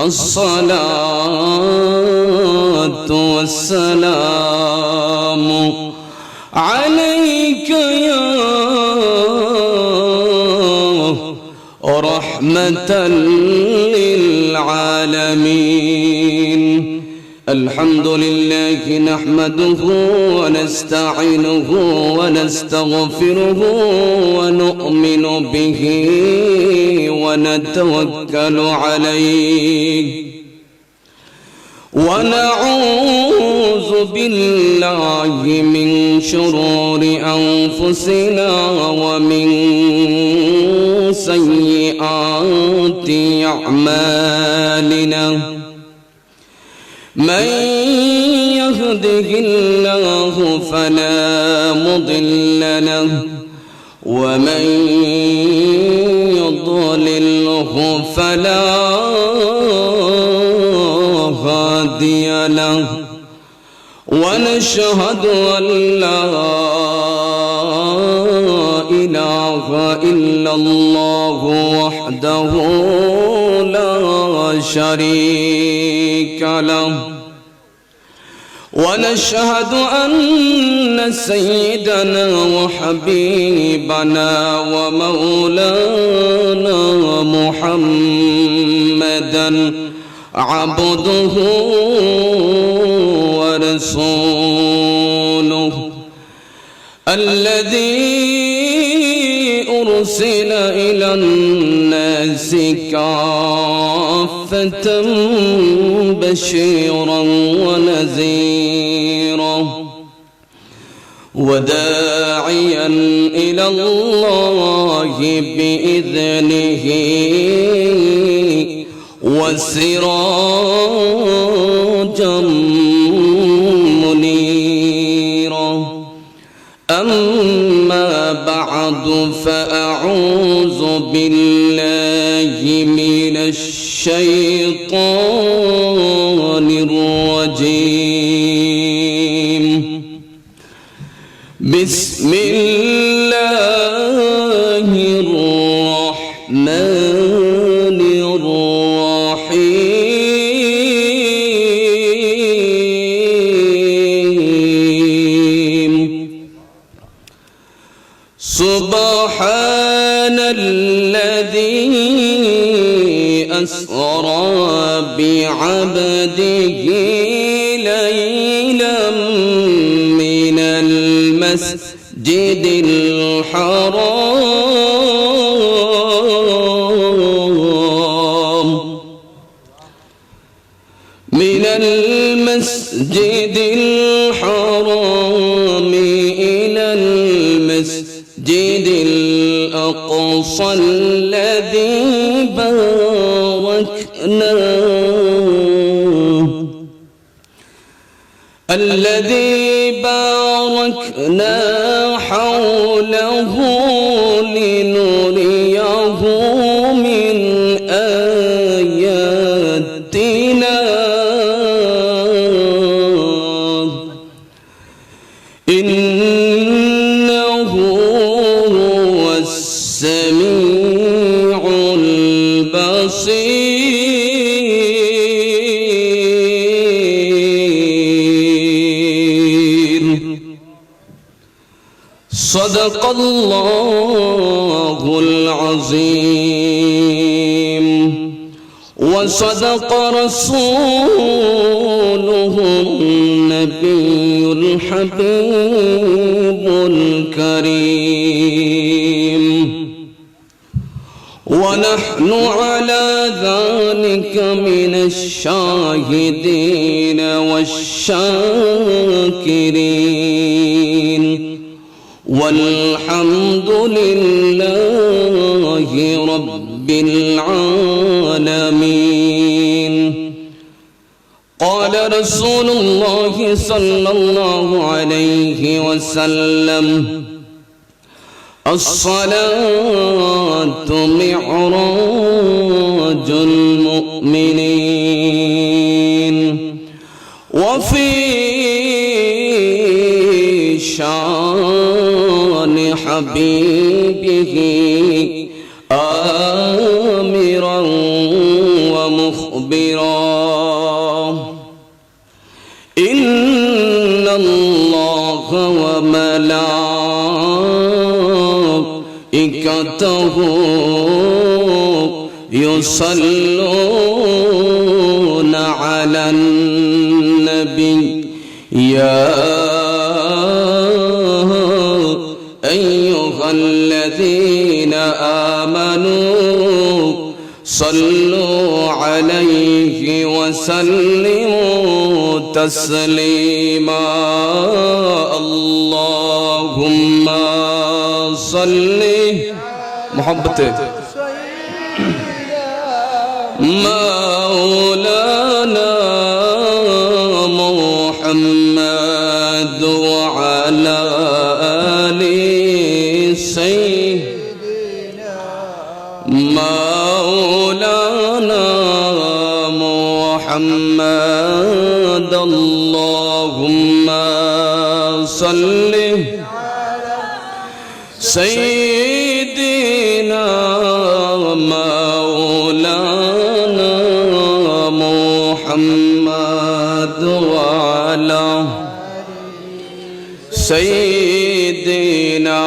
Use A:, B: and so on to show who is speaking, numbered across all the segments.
A: الصلاة والسلام عليك يا رحمة للعالمين. الحمد لله نحمده ونستعينه ونستغفره ونؤمن به ونتوكل عليه ونعوذ بالله من شرور أنفسنا ومن سيئات أعمالنا. من يهده الله فلا مضل له ومن يضلله فلا هادي له. ونشهد أن لا إله إلا الله وحده لا شريك له. ونشهد أن سيدنا وحبيبنا ومولانا محمدا عبده ورسوله الذي أرسل إلى الناس كافة بشيرا ونذيرا وداعيا إلى الله بإذنه وسراجا منيرا. أما بعد فأعوذ بالله من الشيطان الرجيم. بسم الله الرحمن الرحيم. سبحان الذي أسرى بعبده ليلا من المسجد الحرام إلى المسجد الأقصى الذي باركنا حوله لنريه من آياتنا إنه هو السميع البصير. صدق الله العظيم وصدق رسوله النبي الحبيب الكريم. ونحن على ذلك من الشاهدين والشاكرين والحمد لله رب العالمين. قال رسول الله صلى الله عليه وسلم: الصلاة معراج المؤمنين. وفي شان حبيبه آمرا ومخبرا مؤبرا إن الله وملائكته يصلون على النبي يا أيها الذين آمنوا صلوا عليه وسلموا تسليما اللهم صل محبته مولانا محمد وعلى آل سيدنا مولانا محمد اللهم صل على سيدنا مولانا محمد وعلى سيدنا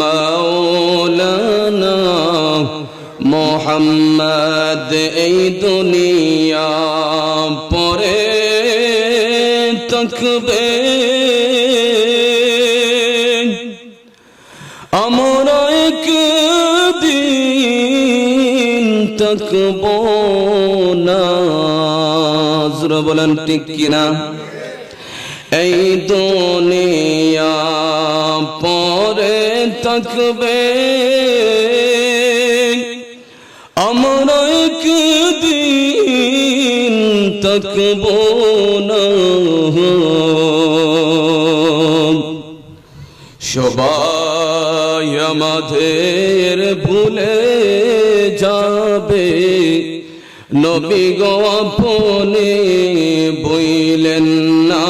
A: مولانا محمد এই দুনিয়া পরে থাকবে আমরা একদিন থাকব না জোরে বলেন ঠিক কিনা এই দুনিয়া পরে থাকবে আমরা একদিন থাকব না সবাই আমাদের ভুলে যাবে নবী গো আপনি বইলেন না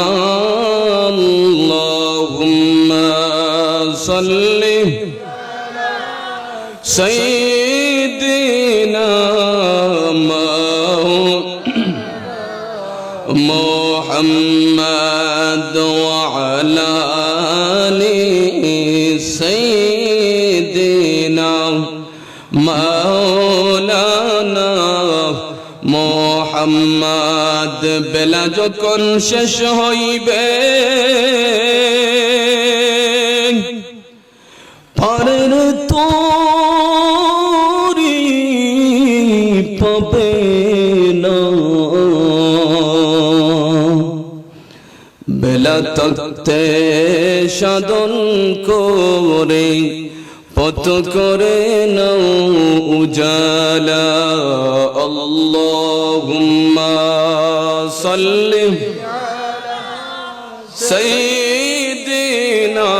A: আল্লাহুম্মা সাল্লি সাইয়্যিদিনা মুহাম্মদ ওয়া আলা আলি সাইয়্যিদিনা মাওলানা মুহাম্মদ বেলা যখন শেষ হইবে পারের তোরি পাবে না বেলা তক্তে সাধন করে পথ করে নাও উজালা আল্লাহুম্মা সাল্লি সাইয়্যিদিনা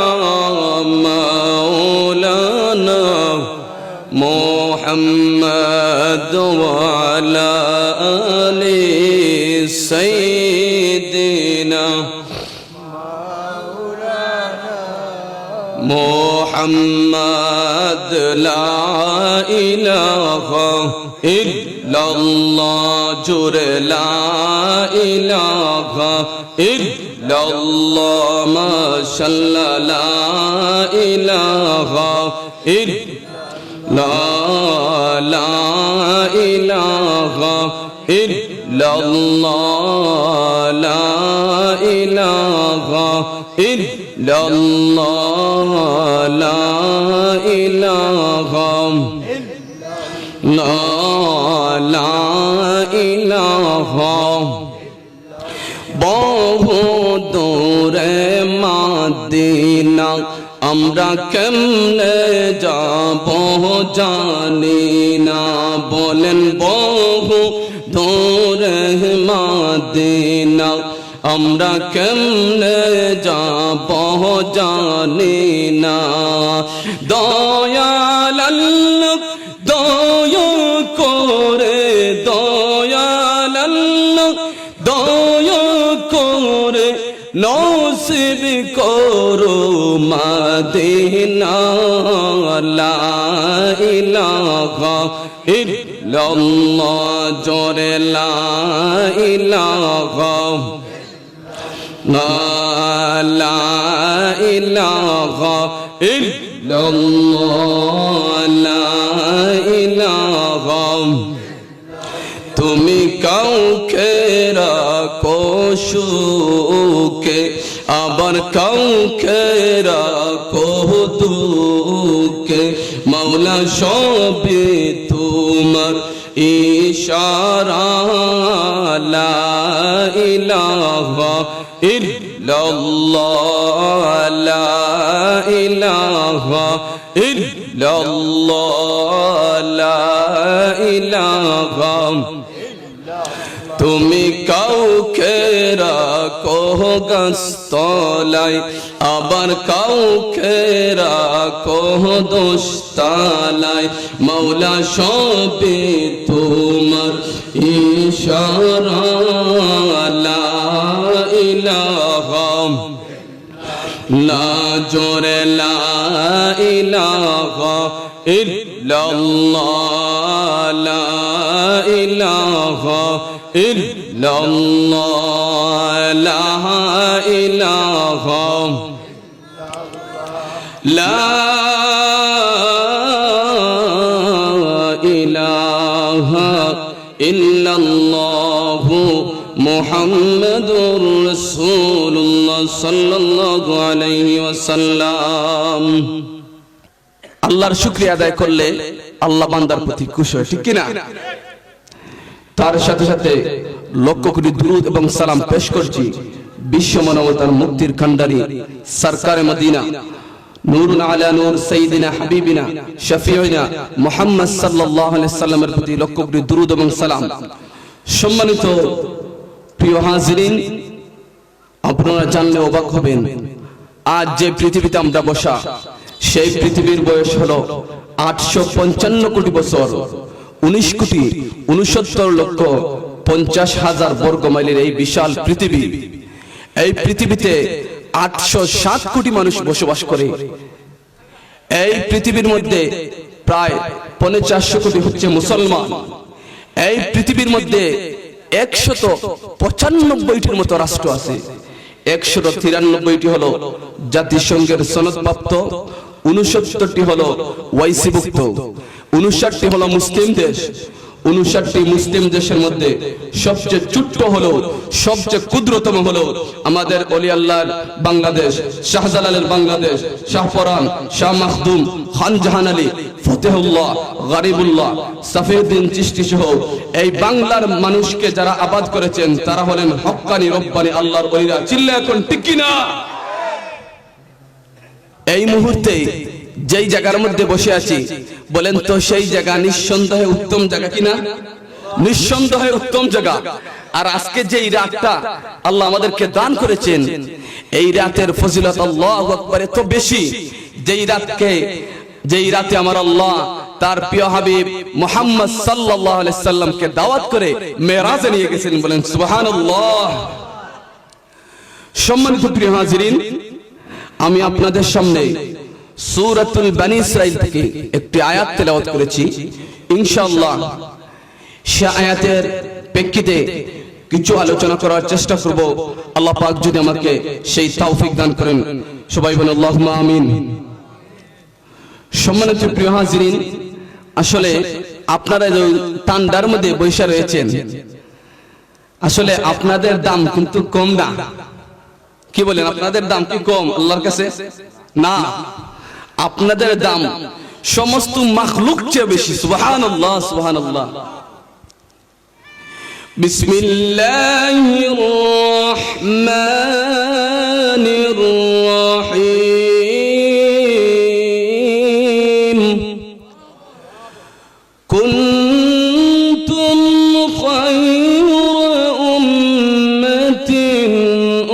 A: মাওলানা মুহাম্মদ ওয়া আলা আলি সাইয়্যিদিনা মুহাম্মদ লা ইলাহা ইল্লাল্লাহ জোরে লা ইলাহা ইল্লাল্লাহ মাশাআল্লাহ লা ইলাহা ইল্লাল্লাহ লা ইলাহা ইল্লাল্লাহ লা ইলাহা ইল্লাল্লাহ লা ইলাহা লা ইলাহা বহু দূরে মদিনা আমরা কেমনে যাব জানি না বলেন বহু দূরে মদিনা আমরা কেমনে যাব জানি না দয়াল আল্লাহ দয়া করে দয়াল আল্লাহ দয়া করে নসিব করো মদিনা লা ইলাহা ইল্লাল্লাহ জোরে লা ইলাহা লা ইলাহা ইল্লাল্লাহ লা ইলাহা তুমি কাউকে রাখো সুখে আবার কাউকে রাখো দুঃখে মাওলা সবে তোমার ইশারা লা ইলাহা ইল্লাল্লাহ লা ইলাহা ইল্লাল্লাহ লা ইলাহা তুমি কাউকে রাখো গাছতলায় আবার কাউকে রাখো দোস্তালায় মাওলা সবে তোমার ইশারা লা ইলাহা লা জোরে লা ইলাহা ইল্লাল্লাহ লা ইলাহা ইল্লাল্লাহ লা ইলাহা লা ইলাহা ইল্লাল্লাহ মুহাম্মাদুর রাসূলুল্লাহ সাল্লাল্লাহু আলাইহি ওয়াসাল্লাম। আল্লাহর শুকরিয়া আদায় করলে আল্লাহ বান্দার প্রতি খুশি হয়, ঠিক কি না? তার সাথে সাথে লক্ষ কোটি দুরূদ এবং সালাম পেশ করছি বিশ্ব মানবতার মুক্তির কান্ডারি সরকারে মদিনা নূরুন আলা নূর সাইয়্যিদিনা হাবিবিনা শফিউনা মুহাম্মদ সাল্লাল্লাহু আলাইহি সাল্লামের প্রতি লক্ষ কোটি দুরূদ এবং সালাম। সম্মানিত প্রিয় হাজিরিন, আপনারা জানলে অবাক হবেন, আজ যে পৃথিবীতে আমরা বসা সেই পৃথিবীর বয়স হলো 855 কোটি বছর, 19,69,50,000 বর্গ মাইলের এই বিশাল পৃথিবী। এই পৃথিবীতে 807 কোটি মানুষ বসবাস করে। এই পৃথিবীর মধ্যে প্রায় 450 কোটি হচ্ছে মুসলমান। এই পৃথিবীর মধ্যে 195টির মতো রাষ্ট্র আছে। 193টি হলো জাতিসংঘের সনদপ্রাপ্ত, 69টি হলো ওয়াইসিভুক্ত, 59টি হলো মুসলিম দেশ। 59টি মুসলিম দেশের মধ্যে সবচেয়ে ছোট্ট হলো, সবচেয়ে ক্ষুদ্রতম হলো আমাদের ওলি আল্লাহর বাংলাদেশ, শাহজালালের বাংলাদেশ, শাহপরান, শাহ মাখদুম, খান জাহান আলী, ফতেহুল্লাহ, গরিবুল্লাহ, সাফিউদ্দিন চিশতি সহ এই বাংলার মানুষকে যারা আবাদ করেছেন তারা হলেন হক্কানি রব্বানি আল্লাহর ওলিরা। চিল্লায় এখন ঠিক কি না? এই মুহূর্তে যেই জায়গার মধ্যে বসে আছি, বলেন তো সেই জায়গা নিঃসন্দেহে উত্তম জায়গা কিনা? নিঃসন্দেহে উত্তম জায়গা। আর আজকে যেই রাতটা আল্লাহ আমাদেরকে দান করেছেন, এই রাতের ফজিলত আল্লাহু আকবার এত বেশি, যেই রাতে আমার আল্লাহ তার প্রিয় হাবিব মুহাম্মদ সাল্লাল্লাহু আলাইহি সাল্লামকে দাওয়াত করে মেরাজে নিয়ে গেছেন। বলেন সুবহানাল্লাহ। সম্মানিত প্রিয় হাজিরিন, আমি আপনাদের সামনে সূরাতুল বনী ইসরাঈল থেকে একটি আয়াত তেলাওয়াত করেছি। ইনশাআল্লাহ সে আয়াতের প্রেক্ষিতে কিছু আলোচনা করার চেষ্টা করব। আল্লাহ পাক যদি আমাকে সেই তৌফিক দান করেন, সবাই বলেন আল্লাহুম্মা আমিন। সম্মানিত প্রিয় হাজিরিন, আসলে আপনারা যে ঠান্ডার মধ্যে বসে রয়েছেন, আসলে আপনাদের দাম কিন্তু কম না। কি বলেন, আপনাদের দাম কি কম আল্লাহর কাছে? না, আপনাদের দাম সমস্ত মাখলুক চেয়ে বেশি। সুবহানাল্লাহ, সুবহানাল্লাহ। বিসমিল্লাহির রহমানির রহিম। কুনতুম খায়রা উম্মাতিন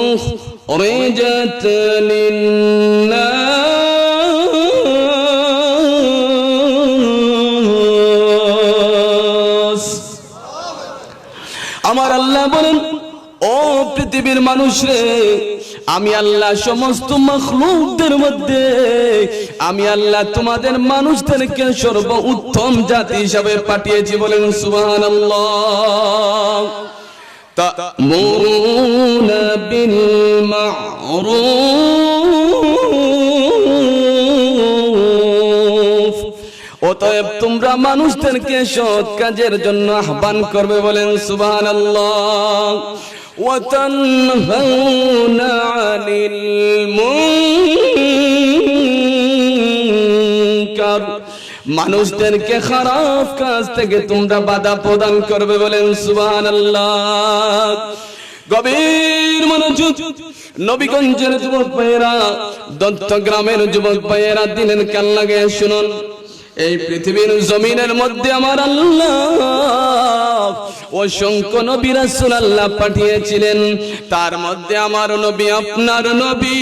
A: উখরিজাত লিন-নাস। আমার আল্লাহ বলেন, ও পৃথিবীর মানুষ রে, আমি আল্লাহ সমস্ত মাখলুকদের মধ্যে আমি আল্লাহ তোমাদের মানুষদেরকে সর্বোত্তম জাতি হিসাবে পাঠিয়েছি। বলেন সুবহানাল্লাহ। তা'মুরুনা বিল মা'রুফ, অতএব তোমরা মানুষদেরকে সৎ কাজের জন্য আহ্বান করবে। বলেন সুবহানাল্লাহ। ওয়া তানহাউনা আনিল মুনকার, মানুষদেরকে খারাপ কাজ থেকে তোমরা বাধা প্রদান করবে। বলেন সুবহানাল্লাহ। গভীর মনোযোগ, নবীগঞ্জের যুবক ভাইয়েরা, দত্তগ্রামের যুবক ভাইয়েরা, দিনের কান লাগিয়ে শুনুন। এই পৃথিবীর জমিনের মধ্যে আমার আল্লাহ অসংখ্য নবী রাসূল আল্লাহ পাঠিয়েছিলেন। তার মধ্যে আমার নবী, আপনার নবী,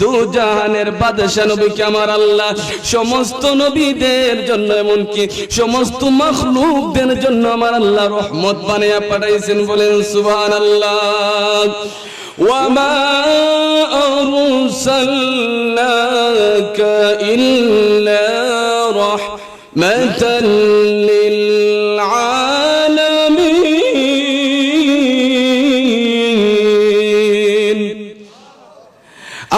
A: দু জাহানের বাদশা নবীকে আমার আল্লাহ সমস্ত নবীদের জন্য, এমনকি সমস্ত মাখলুকদের জন্য আমার আল্লাহ রহমত বানিয়ে পাঠাইছেন। বলেন সুবহানাল্লাহ। وما أرسلناك إلا رحمة للعالمين।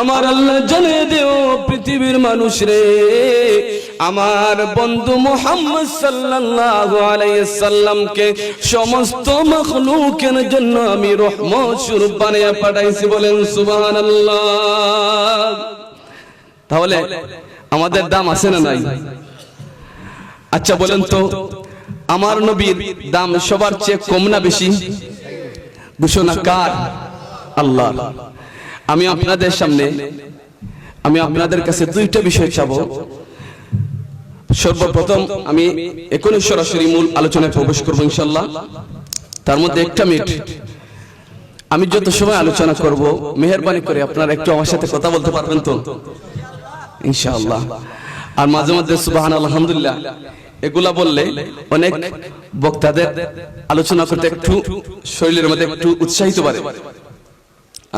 A: আমার আল্লাহ জানিয়ে দেও পৃথিবীর মানুষ রে, আমার বন্ধু মুহাম্মদ সাল্লাল্লাহু আলাইহি সাল্লামকে সমস্ত মাখলুকের জন্য আমি রহমত স্বরূপ বানিয়ে পাঠাইছি। বলেন সুবহানাল্লাহ। তাহলে আমাদের দাম আছে না নাই? আচ্ছা বলেন তো, আমার নবীর দাম সবার চেয়ে কম না বেশি? ঘোষণা কার? আল্লাহ। আমি আপনাদের সামনে, আমি আপনাদের কাছে দুইটা বিষয় চাবো। সর্বপ্রথম আমি এখনই সরাসরি মূল আলোচনায় প্রবেশ করবো ইনশাআল্লাহ। তার মধ্যে একটা মিনিট আমি যত সময় আলোচনা করব, মেহেরবানি করে আপনারা একটু আমার সাথে কথা বলতে পারবেন তো ইনশাআল্লাহ। আর মাঝে মাঝে সুবহানাল্লাহ, আলহামদুলিল্লাহ এগুলা বললে অনেক বক্তাদের আলোচনা করতে একটু শরীরের মধ্যে একটু উৎসাহিত বাড়ে।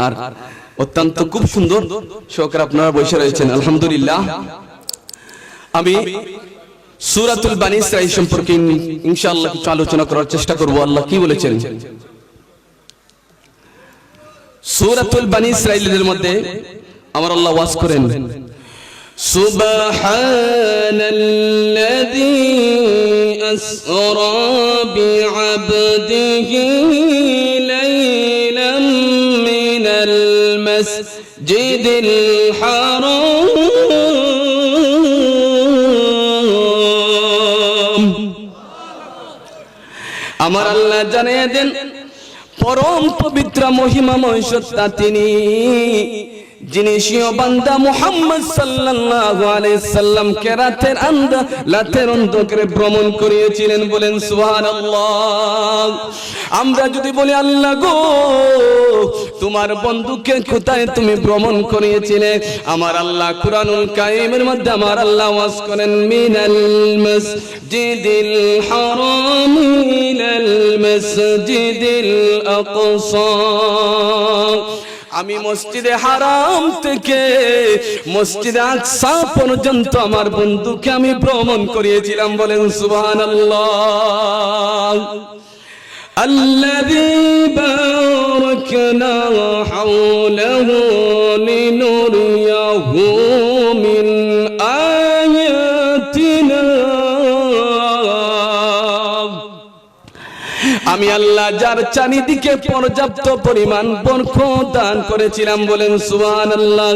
A: আর অত্যন্ত খুব সুন্দর সহকারে আপনারা বসে রয়েছেন, আলহামদুলিল্লাহ। আমি সূরাতুল বানী ইসরাঈল সম্পর্কে ইনশাআল্লাহ কিছু আলোচনা করার চেষ্টা করব। আল্লাহ কি বলেছেন সূরাতুল বানী ইসরাঈলের মধ্যে? আমার আল্লাহ ওয়াজ করেন, সুবহানাল্লাযী আসরা বিআবদিহি লাইলাম মিনাল মাসজিদিল হারাম। আমার আল্লাহ জানিয়ে দেন পরম পবিত্র মহিমাময় সত্তা তিনি, যিনি স্বীয় বান্দা মুহাম্মদ সাল্লাল্লাহু আলাইহি সাল্লামকে রাতের অন্ধকারে ভ্রমণ করিয়েছিলেন। বলেন সুবহানাল্লাহ। আমরা যদি বলি আল্লাহ গো, তোমার বন্ধুকে কোথায় তুমি ভ্রমণ করিয়েছিলে? আমার আল্লাহ কুরআনুল কারীমের মধ্যে আমার আল্লাহ ওয়াজ করেন, মিনাল মাসজিদিল হারাম ইলাল মাসজিদিল আকসা। আমি মসজিদে হারাম থেকে মসজিদে আকসা পর্যন্ত আমার বন্ধুকে আমি ভ্রমণ করিয়েছিলাম। বলেন সুবহানাল্লাহ। الذي باركنا حوله لنريه من آياتنا। আমি আল্লাহ যার চারিদিকে পর্যাপ্ত পরিমাণ বরকত দান করেছিলাম। বলেন সুবহানাল্লাহ।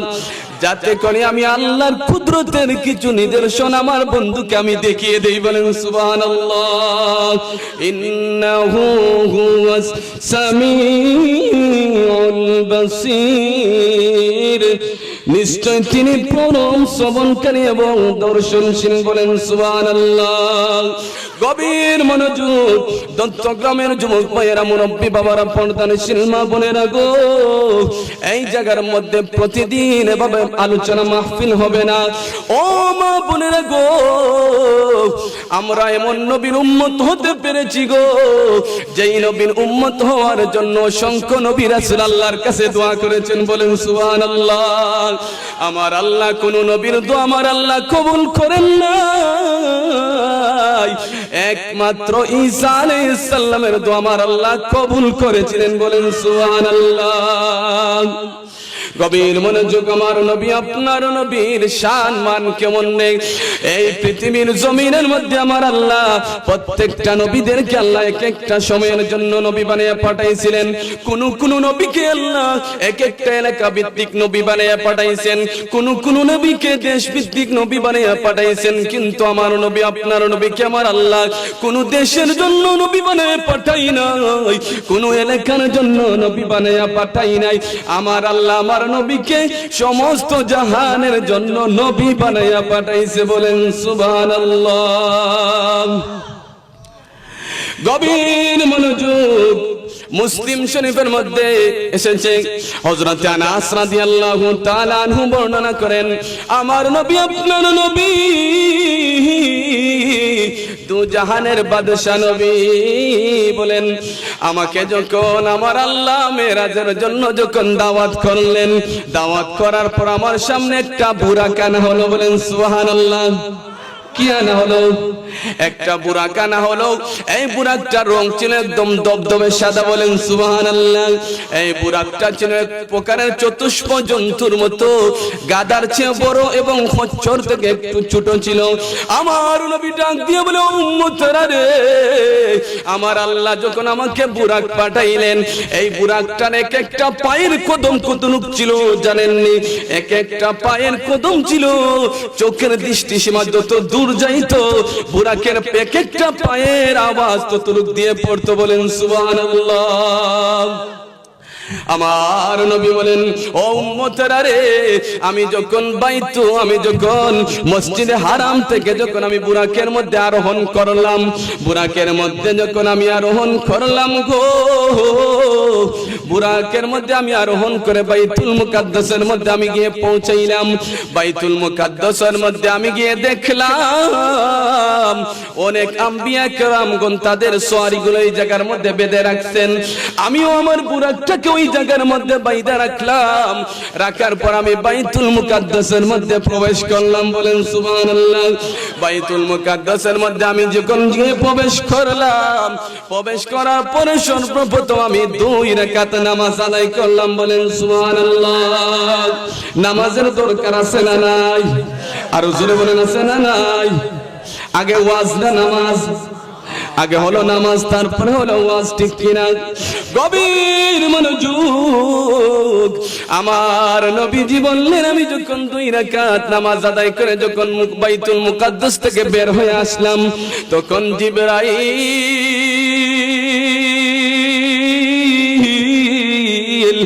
A: যাতে করে আমি আল্লাহর কুদরতের কিছু নিদর্শন আমার বন্ধুকে আমি দেখিয়ে দেই। বলেন সুবহানাল্লাহ। ইন্নাহু হুয়াস সামিউল বাসীর, নিশ্চয় তিনি পরম শ্রবণকারী এবং দর্শনশীল। বলেন সুবহানাল্লাহ। গভীর মনোযোগ, দত্তগ্রামের যুবক ভাইয়েরা, মুরব্বী বাবারা, পর্দানশীল মা বোনেরা গো, এই জায়গার মধ্যে প্রতিদিন এভাবে আলোচনা মাহফিল হবে না। ও মা বোনেরা গো, আমরা এমন নবীর উম্মত হতে পেরেছি গো, যেই নবীর উম্মত হওয়ার জন্য অসংখ্য নবী রাসূল আল্লাহর কাছে দোয়া করেছেন। বলেন সুবহানাল্লাহ। আমার আল্লাহ কোন নবীর দোয়া আমার আল্লাহ কবুল করেন না, একমাত্র ঈসা আলাইহিস সালামের দোয়া আমার আল্লাহ কবুল করেছিলেন। বলেন সুবহানাল্লাহ। গভীর মনোযোগ, আমার নবী আপনার নবীর শান মান কেমন নেই এই পৃথিবীর জমিনের মধ্যে আমার আল্লাহ প্রত্যেকটা নবীদেরকে আল্লাহ এক একটা সময়ের জন্য নবী বানিয়ে পাঠাইছিলেন। কোন কোন নবীকে আল্লাহ এক একটা এলাকা ভিত্তিক নবী বানিয়ে পাঠাইছেন, কোন কোন নবীকে দেশ ভিত্তিক নবী বানিয়ে পাঠাইছেন। কিন্তু আমার নবী আপনার নবীকে আমার আল্লাহ কোন দেশের জন্য নবী বানিয়ে পাঠাই নাই, কোন এলাকার জন্য নবী বানিয়ে পাঠাই নাই। আমার আল্লাহ আমার নবীকে সমস্ত জাহানের জন্য নবী বানাইয়া পাঠাইছে। বলেন সুবহানাল্লাহ। গভীর মনোযোগ, মুসলিম শরীফের মধ্যে এসেছে হযরত আনাস রাদিয়াল্লাহু তাআলা আনহু বর্ণনা করেন, আমার নবী আপনার নবী দু জাহানের বাদশা নবী বলেন, আমাকে যখন আমার আল্লাহ মেরাজের জন্য যখন দাওয়াত করলেন, দাওয়াত করার পর আমার সামনে একটা বুরাক আনা হলো। বলেন সুবহানাল্লাহ। কি আনা হলো? একটা বুরাক আনা হলো। এই বুরাকটার রং ছিল একদম দবদবে সাদা। বলেন সুবহানাল্লাহ। এই বুরাকটা ছিল এক প্রকারের চতুষ্প জন্তুর মতো, গাদার চেয়ে বড় এবং খচ্চর থেকে একটু ছোট ছিল। আমার নবী ডাক দিয়ে বলে, উম্মতেরা রে, আমার আল্লাহ যখন আমাকে বুরাক পাঠাইলেন, এই বুরাকটার এক একটা পায়ের কদম কতটুক ছিল জানেননি? এক একটা পায়ের কদম ছিল চোখের দৃষ্টি সীমা যত দূর যাইতো, বুরাকের এক একটা পায়ের আওয়াজ ততটুক দিয়ে পড়তো। বলেন সুবহানাল্লাহ। আমার নবী বলেন, ও উম্মতেরা রে, আমি যখন মসজিদে হারাম থেকে যখন আমি বুরাকের মধ্যে আরোহণ করলাম, বুরাকের মধ্যে যখন আমি আরোহণ করলাম গো, বুরাকের মধ্যে আমি আরোহণ করে বাইতুল মুকাদ্দাসের মধ্যে আমি গিয়ে পৌঁছাইলাম। বাইতুল মুকাদ্দাসের মধ্যে আমি গিয়ে দেখলাম অনেক আম্বিয়া কেরামগণ তাদের সওয়ারিগুলো এই জায়গার মধ্যে বেঁধে রাখছেন। আমিও আমার বুরাকটাকে ওই জায়গার মধ্যে বাইধা রাখলাম। রাখার পর আমি বাইতুল মুকাদ্দাসের মধ্যে প্রবেশ করলাম। বলেন সুবহানাল্লাহ। বাইতুল মুকাদ্দাসের মধ্যে আমি যখন গিয়ে প্রবেশ করলাম, প্রবেশ করার পরে সর্বপ্রথম আমি 2 রাকাত নামাজ আদায় করলাম। বলেন সুবহানাল্লাহ। নামাজের দরকার আছে না নাই? আর জোরে বলেন আছে না নাই? আগে ওয়াজ না নামাজ? আগে হলো নামাজ, তারপরে হলো ওয়াজ, ঠিক কিনা? গভীর মনোযোগ, আমার নবীজি বললেন, আমি যখন 2 রাকাত নামাজ আদায় করে যখন বাইতুল মুকাদ্দাস থেকে বের হয়ে আসলাম, তখন জিবরাইল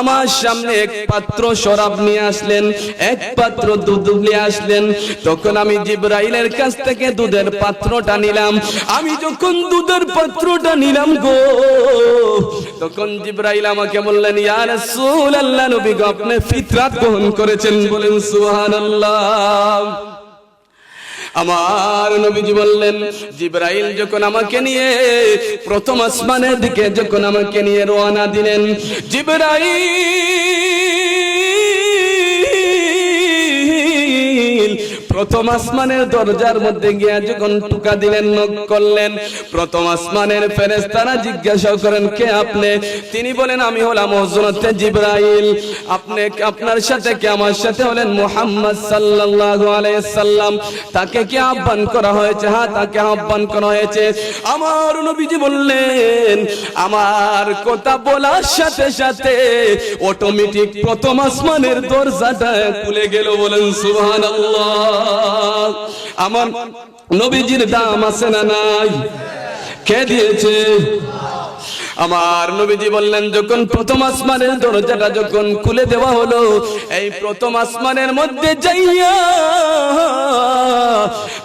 A: আমার সামনে এক পাত্র শরাব নিয়ে আসলেন, এক পাত্র দুধ নিয়ে আসলেন। তখন আমি জিবরাইলের কাছ থেকে দুধের পাত্রটা নিলাম। আমি যখন দুধের পাত্রটা নিলাম গো, তখন জিবরাইল আমাকে বললেন, ইয়া রাসূলুল্লাহ, নবী গো, আপনি ফিতরাত গ্রহণ করেছেন। বলেন সুবহানাল্লাহ। আমার নবীজি বললেন, জিবরাইল যখন আমাকে নিয়ে প্রথম আসমানের দিকে যখন আমাকে নিয়ে রওনা দিলেন, জিবরাইল প্রথম আসমানের দরজার মধ্যে গিয়ে যখন টুকা দিলেন, নক করলেন, প্রথম আসমানের ফেরেশতারা জিজ্ঞাসা করেন, কে আপনি? তিনি বলেন, আমি হলাম হযরত জিবরাইল। আপনার সাথে কি আমার সাথে হলেন মুহাম্মদ সাল্লাল্লাহু আলাইহি সাল্লাম। তাকে কি আহ্বান করা হয়েছে? হ্যাঁ, তাকে আহ্বান করা হয়েছে। আমার নবীজি বললেন, আমার কথা বলার সাথে সাথে অটোমেটিক প্রথম আসমানের দরজাটা খুলে গেল। বলেন সুবহানাল্লাহ। আমার নবীজির দাম আছে না নাই? কে দিয়েছে? আমার নবীজি বললেন, যখন প্রথম আসমানের দরজাটা যখন খুলে দেওয়া হলো, এই প্রথম আসমানের মধ্যে যাইয়া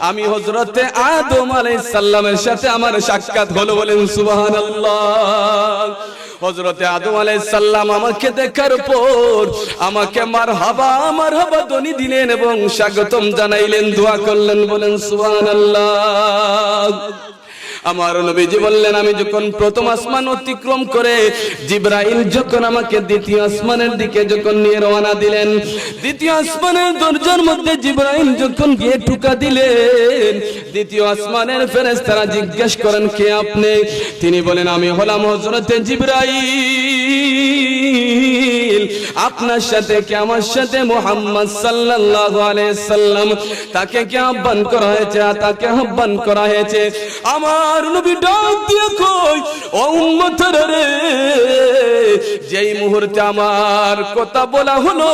A: আমি হযরতে আদম আলাইহিস সালামের সাথে আমার সাক্ষাৎ হলো। বলেন সুবহানাল্লাহ। হযরতে আদম আলাইহিস সালাম আমাকে দেখার পর আমাকে মারহাবা মারহাবা ধ্বনি দিলেন এবং স্বাগতম জানাইলেন, দোয়া করলেন, বলেন সুবহানাল্লাহ। আমার নবীজি বললেন, আমি যখন প্রথম আসমান অতিক্রম করে জিবরাইল যখন আমাকে দ্বিতীয় আসমানের দিকে যখন নিয়ে রওনা দিলেন, দ্বিতীয় আসমানের দরজার মধ্যে জিবরাইল যখন গিয়ে ঠুকা দিলেন, দ্বিতীয় আসমানের ফেরেশতারা জিজ্ঞেস করেন, কে আপনি? তিনি বলেন, আমি হলাম হযরতে জিবরাইল। আপনার সাথে কি আমার সাথে মুহাম্মদ সাল্লাল্লাহু আলাইহি সাল্লাম তাকে কি আহ্বান করা হয়েছে? তাকে আহ্বান করা হয়েছে। আমার নবী ডাক দিয়ে কই, ও উম্মতরা রে, যেই মুহূর্তে আমার কথা বলা হলো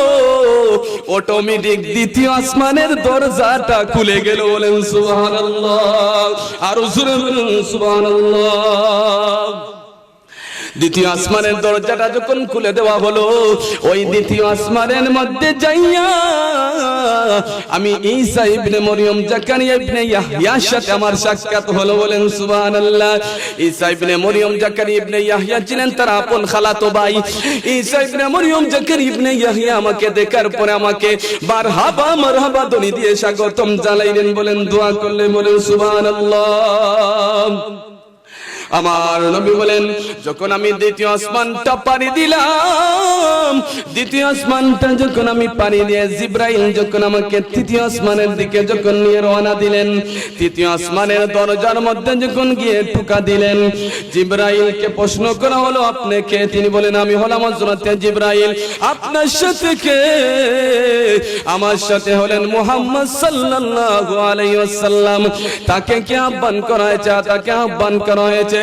A: অটোমেটিক দ্বিতীয় আসমানের দরজাটা খুলে গেল। বলেন সুবহানাল্লাহ, আর জোরে বলেন সুবহানাল্লাহ। দ্বিতীয় আসমানের দরজাটা যখন খুলে দেওয়া হলো, ওই দ্বিতীয় আসমানের মধ্যে যাইয়া আমি ঈসা ইবনে মরিয়ম জাকারিয়া ইবনে ইয়াহইয়ার সাথে আমার সাক্ষাৎ হলো। বলেন সুবহানাল্লাহ। ঈসা ইবনে মরিয়ম জাকারিয়া ইবনে ইয়াহইয়া ছিলেন তার আপন খালাতো ভাই। ঈসা ইবনে মরিয়ম জাকারিয়া ইবনে ইয়াহইয়া আমাকে দেখার পরে আমাকে মারহাবা মারহাবা ধ্বনি দিয়ে স্বাগতম জানাইলেন, বলেন, দোয়া করলেন, বলেন সুবহানাল্লাহ। আমার নবী বলেন, যখন আমি দ্বিতীয় আসমানটা পাড়ি দিলাম, দ্বিতীয় আসমানটা যখন আমি পাড়ি দিয়ে জিবরাইল যখন আমাকে তৃতীয় আসমানের দিকে যখন নিয়ে রওনা দিলেন, তৃতীয় আসমানের দরজার মধ্যে যখন গিয়ে ঠুকা দিলেন, জিবরাইলকে প্রশ্ন করা হলো, আপনি কে? তিনি বলেন, আমি হলাম হযরতে জিবরাইল। আপনার সাথে কে? আমার সাথে হলেন মুহাম্মদ সাল্লাল্লাহু আলাইহি ওয়াসাল্লাম। তাকে কি আহ্বান করা হয়েছে? তাকে আহ্বান করা হয়েছে।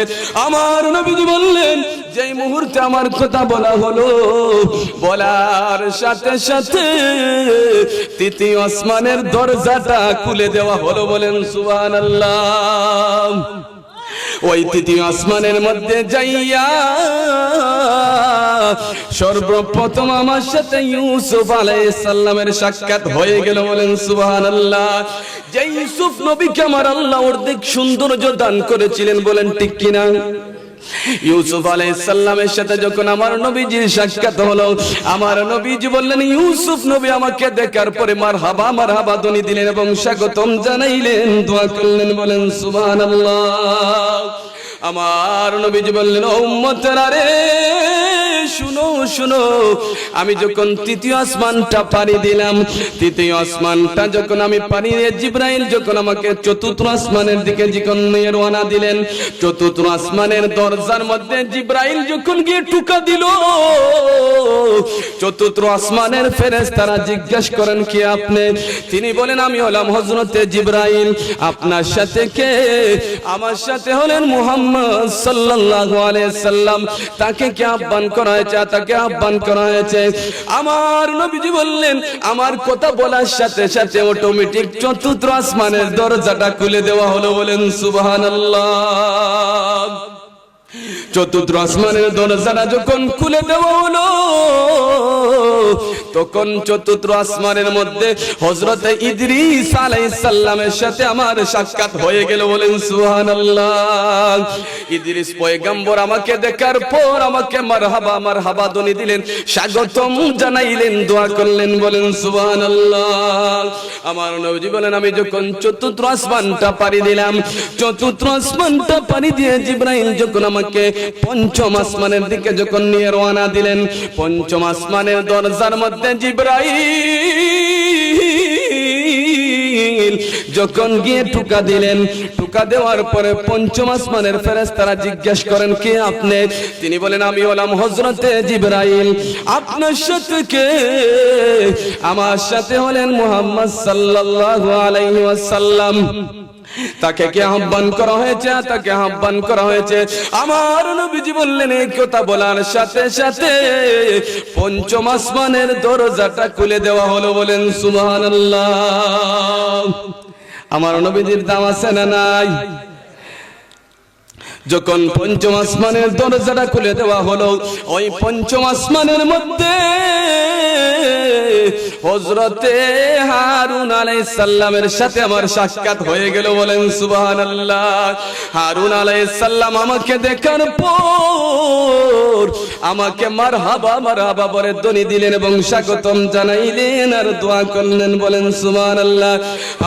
A: আমার নবীজি বললেন, যেই মুহূর্তে আমার কথা বলা হলো, বলার সাথে সাথে তৃতীয় আসমানের দরজাটা খুলে দেওয়া হলো। বলেন সুবহানাল্লাহ। ওই তৃতীয় আসমানের মধ্যে যাইয়া সর্বপ্রথম আমার সাথে ইউসুফ আলাইহিস সালামের সাক্ষাৎ হয়ে গেল। বলেন সুবহানাল্লাহ। যে ইউসুফ নবীকে আমার আল্লাহ অর্ধেক সৌন্দর্য দান করেছিলেন, বলেন ঠিক কিনা? ইউসুফ আলাইহিস সালামের সাথে যখন আমার নবীজির সাক্ষাৎ হলো, আমার নবীজি বললেন, ইউসুফ নবী আমাকে দেখার পরে মারহাবা মারহাবা ধ্বনি দিলেন এবং স্বাগতম জানাইলেন, দোয়া করলেন, বলেন সুবহানাল্লাহ। আমার নবীজি বললেন, ও উম্মতেরা রে, শুনো শুনো, আমি যখন তৃতীয় আসমানটা পাড়ি দিলাম, তৃতীয় আসমানটা যখন আমি পাড়ি দিয়ে জিবরাইল যখন আমাকে চতুর্থ আসমানের দিকে যখন নিয়ে রওনা দিলেন, চতুর্থ আসমানের দরজার মধ্যে জিবরাইল যখন গিয়ে ঠুকা দিল, চতুর্থ আসমানের ফেরেশতারা জিজ্ঞেস করেন, কে আপনি? তিনি বলেন, আমি হলাম হযরতে জিবরাইল। আপনার সাথে কে? আমার সাথে হলেন মুহাম্মদ সাল্লাল্লাহু আলাইহি সাল্লাম। তাকে কি আহ্বান করা হয়েছে? তাকে আহ্বান করা হয়েছে। আমার নবীজি বললেন, আমার কথা বলার সাথে সাথে অটোমেটিক চতুর্থ আসমানের দরজাটা খুলে দেওয়া হলো। বলেন সুবহানাল্লাহ। চতুর্থ আসমানের দরজাটা যখন খুলে দেওয়া হলো, তখন চতুর্থ আসমানের মধ্যে হযরতে ইদ্রিস আলাইহিস সালামের সাথে আমার সাক্ষাৎ হয়ে গেল। বলেন সুবহানাল্লাহ। ইদ্রিস পয়গম্বর আমাকে দেখার পর আমাকে মারহাবা মারহাবা ধ্বনি দিলেন, স্বাগতম জানাইলেন, দোয়া করলেন, বলেন সুবহানাল্লাহ। আমার নবী বলেন, আমি যখন চতুর্থ আসমানটা পাড়ি দিলাম, চতুর্থ আসমানটা পাড়ি দিয়ে জিবরাইল যখন আমাকে পঞ্চম আসমানের দিকে যখন নিয়ে রওনা দিলেন, পঞ্চম আসমানের দরজার মধ্যে জিবরাইল যখন গিয়ে ঠুকা দিলেন, ঠুকা দেওয়ার পরে পঞ্চম আসমানের ফেরেশতারা জিজ্ঞেস করেন, কে আপনি? তিনি বলেন, আমি হলাম হযরতে জিবরাইল। আপনার সাথে কে? আমার সাথে হলেন মুহাম্মদ সাল্লাল্লাহু আলাইহি ওয়াসাল্লাম। তাকে কি আহ্বান করা হয়েছে? তাকে আহ্বান করা হয়েছে। আমার নবীজি বললেন, এই কথা বলার সাথে সাথে পঞ্চম আসমানের দরজাটা খুলে দেওয়া হলো। বলেন সুবহানাল্লাহ। আমার নবীজির দাম আছে না নাই? যখন পঞ্চম আসমানের দরজাটা খুলে দেওয়া হলো, ওই পঞ্চম আসমানের মধ্যে হযরতে হারুন আলাইহিস সালামের সাথে আমার সাক্ষাৎ হয়ে গেল। বলেন সুবহানাল্লাহ। হারুন আলাইহিস সালাম আমাকে দেখার পর আমাকে মারহাবা মারহাবা বলে ধ্বনি দিলেন এবং স্বাগতম জানাইলেন আর দোয়া করলেন। বলেন সুবহানাল্লাহ।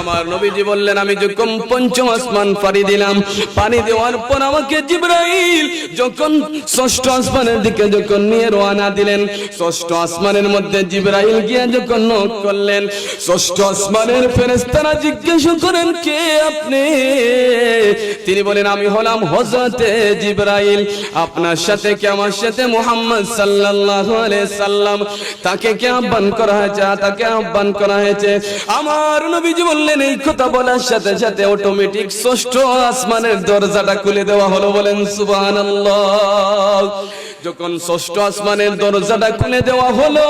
A: আমার নবীজি বললেন, আমি যখন পঞ্চম আসমান পাড়ি দিলাম, পানি দেওয়ার পর আমাকে জিবরাইল যখন ষষ্ঠ আসমানের দিকে যখন নিয়ে রওনা দিলেন, ষষ্ঠ আসমানের মধ্যে জিবরাইল গিয়ে যখন নক করলেন, ষষ্ঠ আসমানের ফেরেশতারা জিজ্ঞাসা করেন, কে আপনি? তিনি বলেন, আমি হলাম হযরতে জিবরাইল। আপনার সাথে কি আমার সাথে মুহাম্মদ সাল্লাল্লাহু আলাইহি সাল্লাম, তাকে কি আহ্বান করা হয়েছে? তাকে আহ্বান করা হয়েছে। আমার নবীজি বললেন, এই কথা বলার সাথে সাথে অটোমেটিক ষষ্ঠ আসমানের দরজাটা খুলে দেওয়া হলো। বলেন সুবহানাল্লাহ। যখন ষষ্ঠ আসমানের দরজাটা খুলে দেওয়া হলো,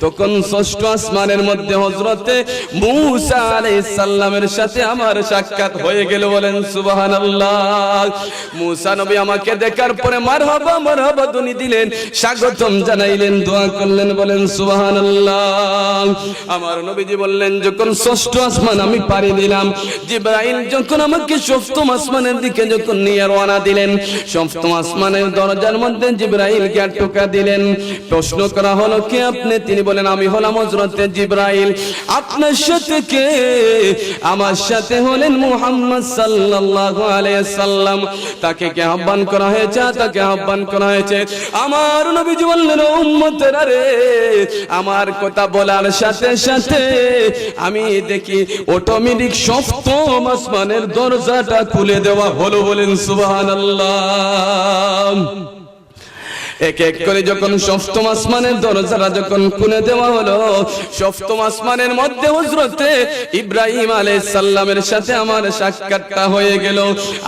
A: তখন ষষ্ঠ আসমানের মধ্যে হযরতে মূসা আলাইহিস সালামের সাথে আমার সাক্ষাৎ হয়ে গেল। বলেন সুবহানাল্লাহ। মূসা নবী আমাকে দেখার পরে মারহাবা মারহাবা ধ্বনি দিলেন, স্বাগতম জানাইলেন, দোয়া করলেন। বলেন সুবহানাল্লাহ। আমার নবীজি বললেন, যখন ষষ্ঠ আসমান আমি পাড়ি দিলাম, জিবরাইল যখন আমাকে সপ্তম আসমানের দিকে যখন নিয়ে রওনা দিলেন, সপ্তম আসমানের দরজার মধ্যে জিবরাইলকে টোকা দিলেন। প্রশ্ন করা হলো, কে আপনি? তিনি বলেন, আমি হলাম হযরতে জিবরাইল। আপনার সাথে কে? আমার সাথে হলেন মুহাম্মদ সাল্লাল্লাহু আলাইহি সাল্লাম। তাকে কে আহ্বান করা হয়েছে? তাকে আহ্বান করা হয়েছে। আমার নবীজি বললেন, ও উম্মতেরা রে, আমার কথা বলার সাথে সাথে আমি দেখি অটোমেটিক সপ্তম আসমানের দরজাটা খুলে দেওয়া হলো। বলেন সুবহানাল্লাহ। এক এক করে যখন সপ্তম আসমানের দরজাটা যখন খুলে দেওয়া হলো, সপ্তম আসমানের মধ্যে হযরতে ইব্রাহিম আলাইহিস সালামের সাথে আমার সাক্ষাৎটা হয়ে গেল।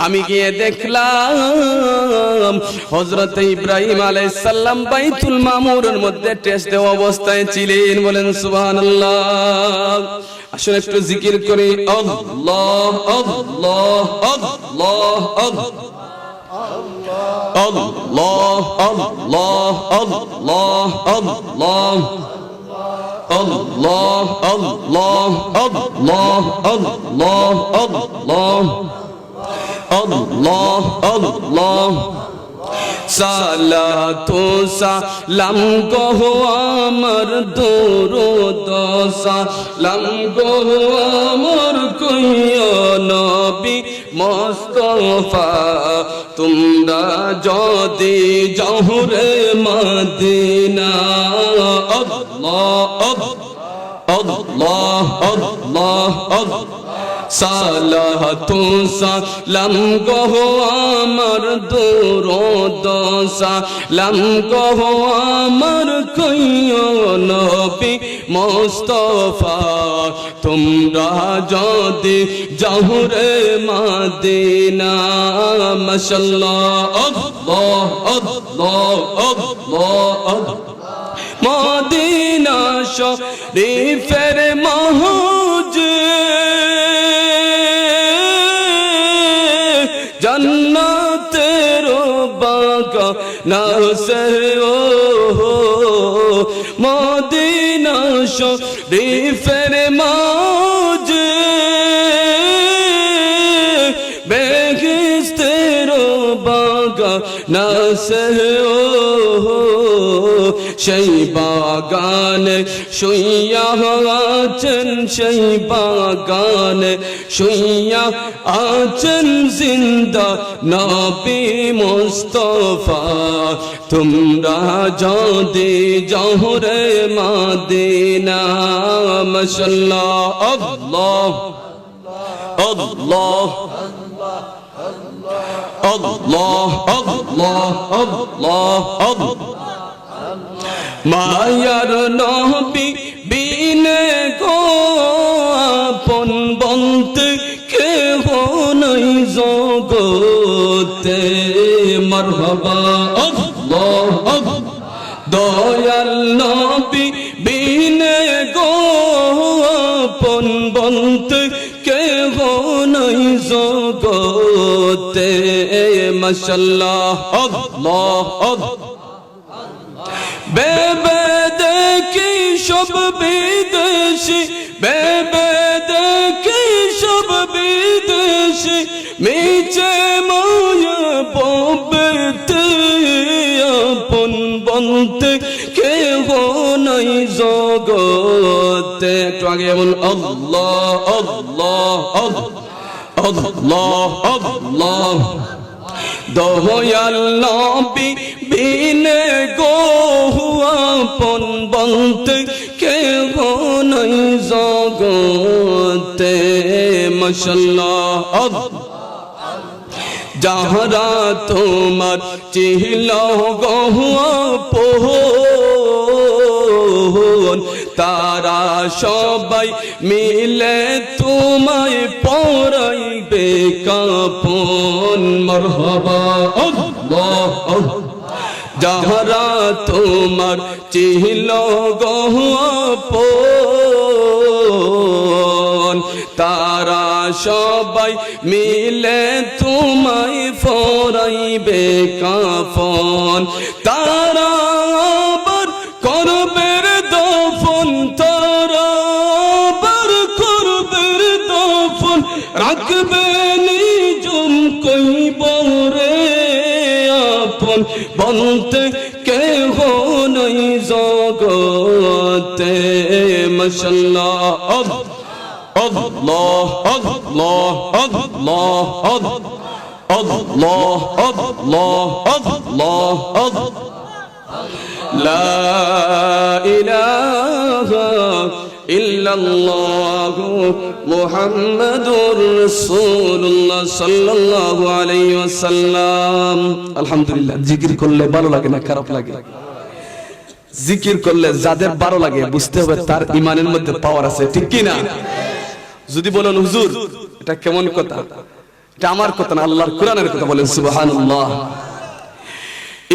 A: আমি গিয়ে দেখলাম হযরতে ইব্রাহিম আলাইহিস সালাম বাইতুল মামুরের মধ্যে টেস্ট দেওয়া অবস্থায় ছিলেন। বলেন সুবহানাল্লাহ। আসলে একটু জিকির করি, আল্লাহ আল্লাহ আল্লাহ আল্লাহ Allah, Allah, Allah, Allah, Allah, Allah, Allah, Allah, Allah, সালাতু সালাম গো আমার দরুদ সালাম গো আমার কইও নবী মুস্তাফা, তোমরা যদি যাও রে মদিনা। আল্লাহ আল্লাহ আল্লাহ আল্লাহ। সালাতু সালাম গো আমার দরুদ সালাম গো আমার কইও নবী মুস্তাফা, তোমরা যদি যাও রে মদিনা। মাশাআল্লাহ। আল্লাহ আল্লাহ আল্লাহ। মদিনা শরীফের মহজ জন্নতের বাগান সে ও মদিনা শরীফের মহজ বেহেশতের বাগান সে ও সেই বাগানে শুইয়া আছেন, সেই বাগানে শুইয়া আছেন জিন্দা নবী মুস্তাফা, তোমরা যদি যাও রে মদিনা। মাশাআল্লাহ। আল্লাহ আল্লাহ আল্লাহ আল্লাহ আল্লাহ আল্লাহ। মায়ার নবী বিনে গো আপন বলতে কেহ নাই জগতে। মারহাবা। আল্লাহ দয়াল নবী বিনে গো আপন বলতে কেহ নাই জগতে। মাশাআল্লাহ। আল্লাহ বেবে দে সব বিদেশি বেবে দেখি সব বিদেশি মিছে মায়া পবিতে আপন বলতে কেহ নাই জগতে। একটু আগে এমন আল্লাহ আল্লাহ আল্লাহ আল্লাহ দয়াল নবী বিনে গো আপন বলতে কেহ নাই জগতে। মাশাআল্লাহ যাহারা তোমার চিহ্ন গো আপন তারা সবাই মিলে তোমায় পরাইবে কাফন। মারহাবা আল্লাহ যাহারা তোমার চিহ্ন গো আপন তারা সবাই মিলে তোমায় পরাইবে কাফন। তারা আবার করবে দফন, তারা আবার করবে দফন, রাখবে নিজম কইবরে আপন বলতে কেহ নাই জগতে। মাশাআল্লাহ আল্লাহ আল্লাহ আল্লাহ আল্লাহ আল্লাহ আল্লাহ লা ইলাহা ইল্লাল্লাহ মুহাম্মাদুর রাসূলুল্লাহ সাল্লাল্লাহু আলাইহি ওয়াসাল্লাম। আলহামদুলিল্লাহ। জিকির করলে ভালো লাগে না খারাপ লাগে? জিকির করলে যাদের ভালো লাগে বুঝতে হবে তার ঈমানের মধ্যে পাওয়ার আছে, ঠিক কি না? যদি বলেন হুজুর এটা কেমন কথা, এটা আমার কথা না, আল্লাহর কোরআনের কথা, বলেন সুবহানাল্লাহ।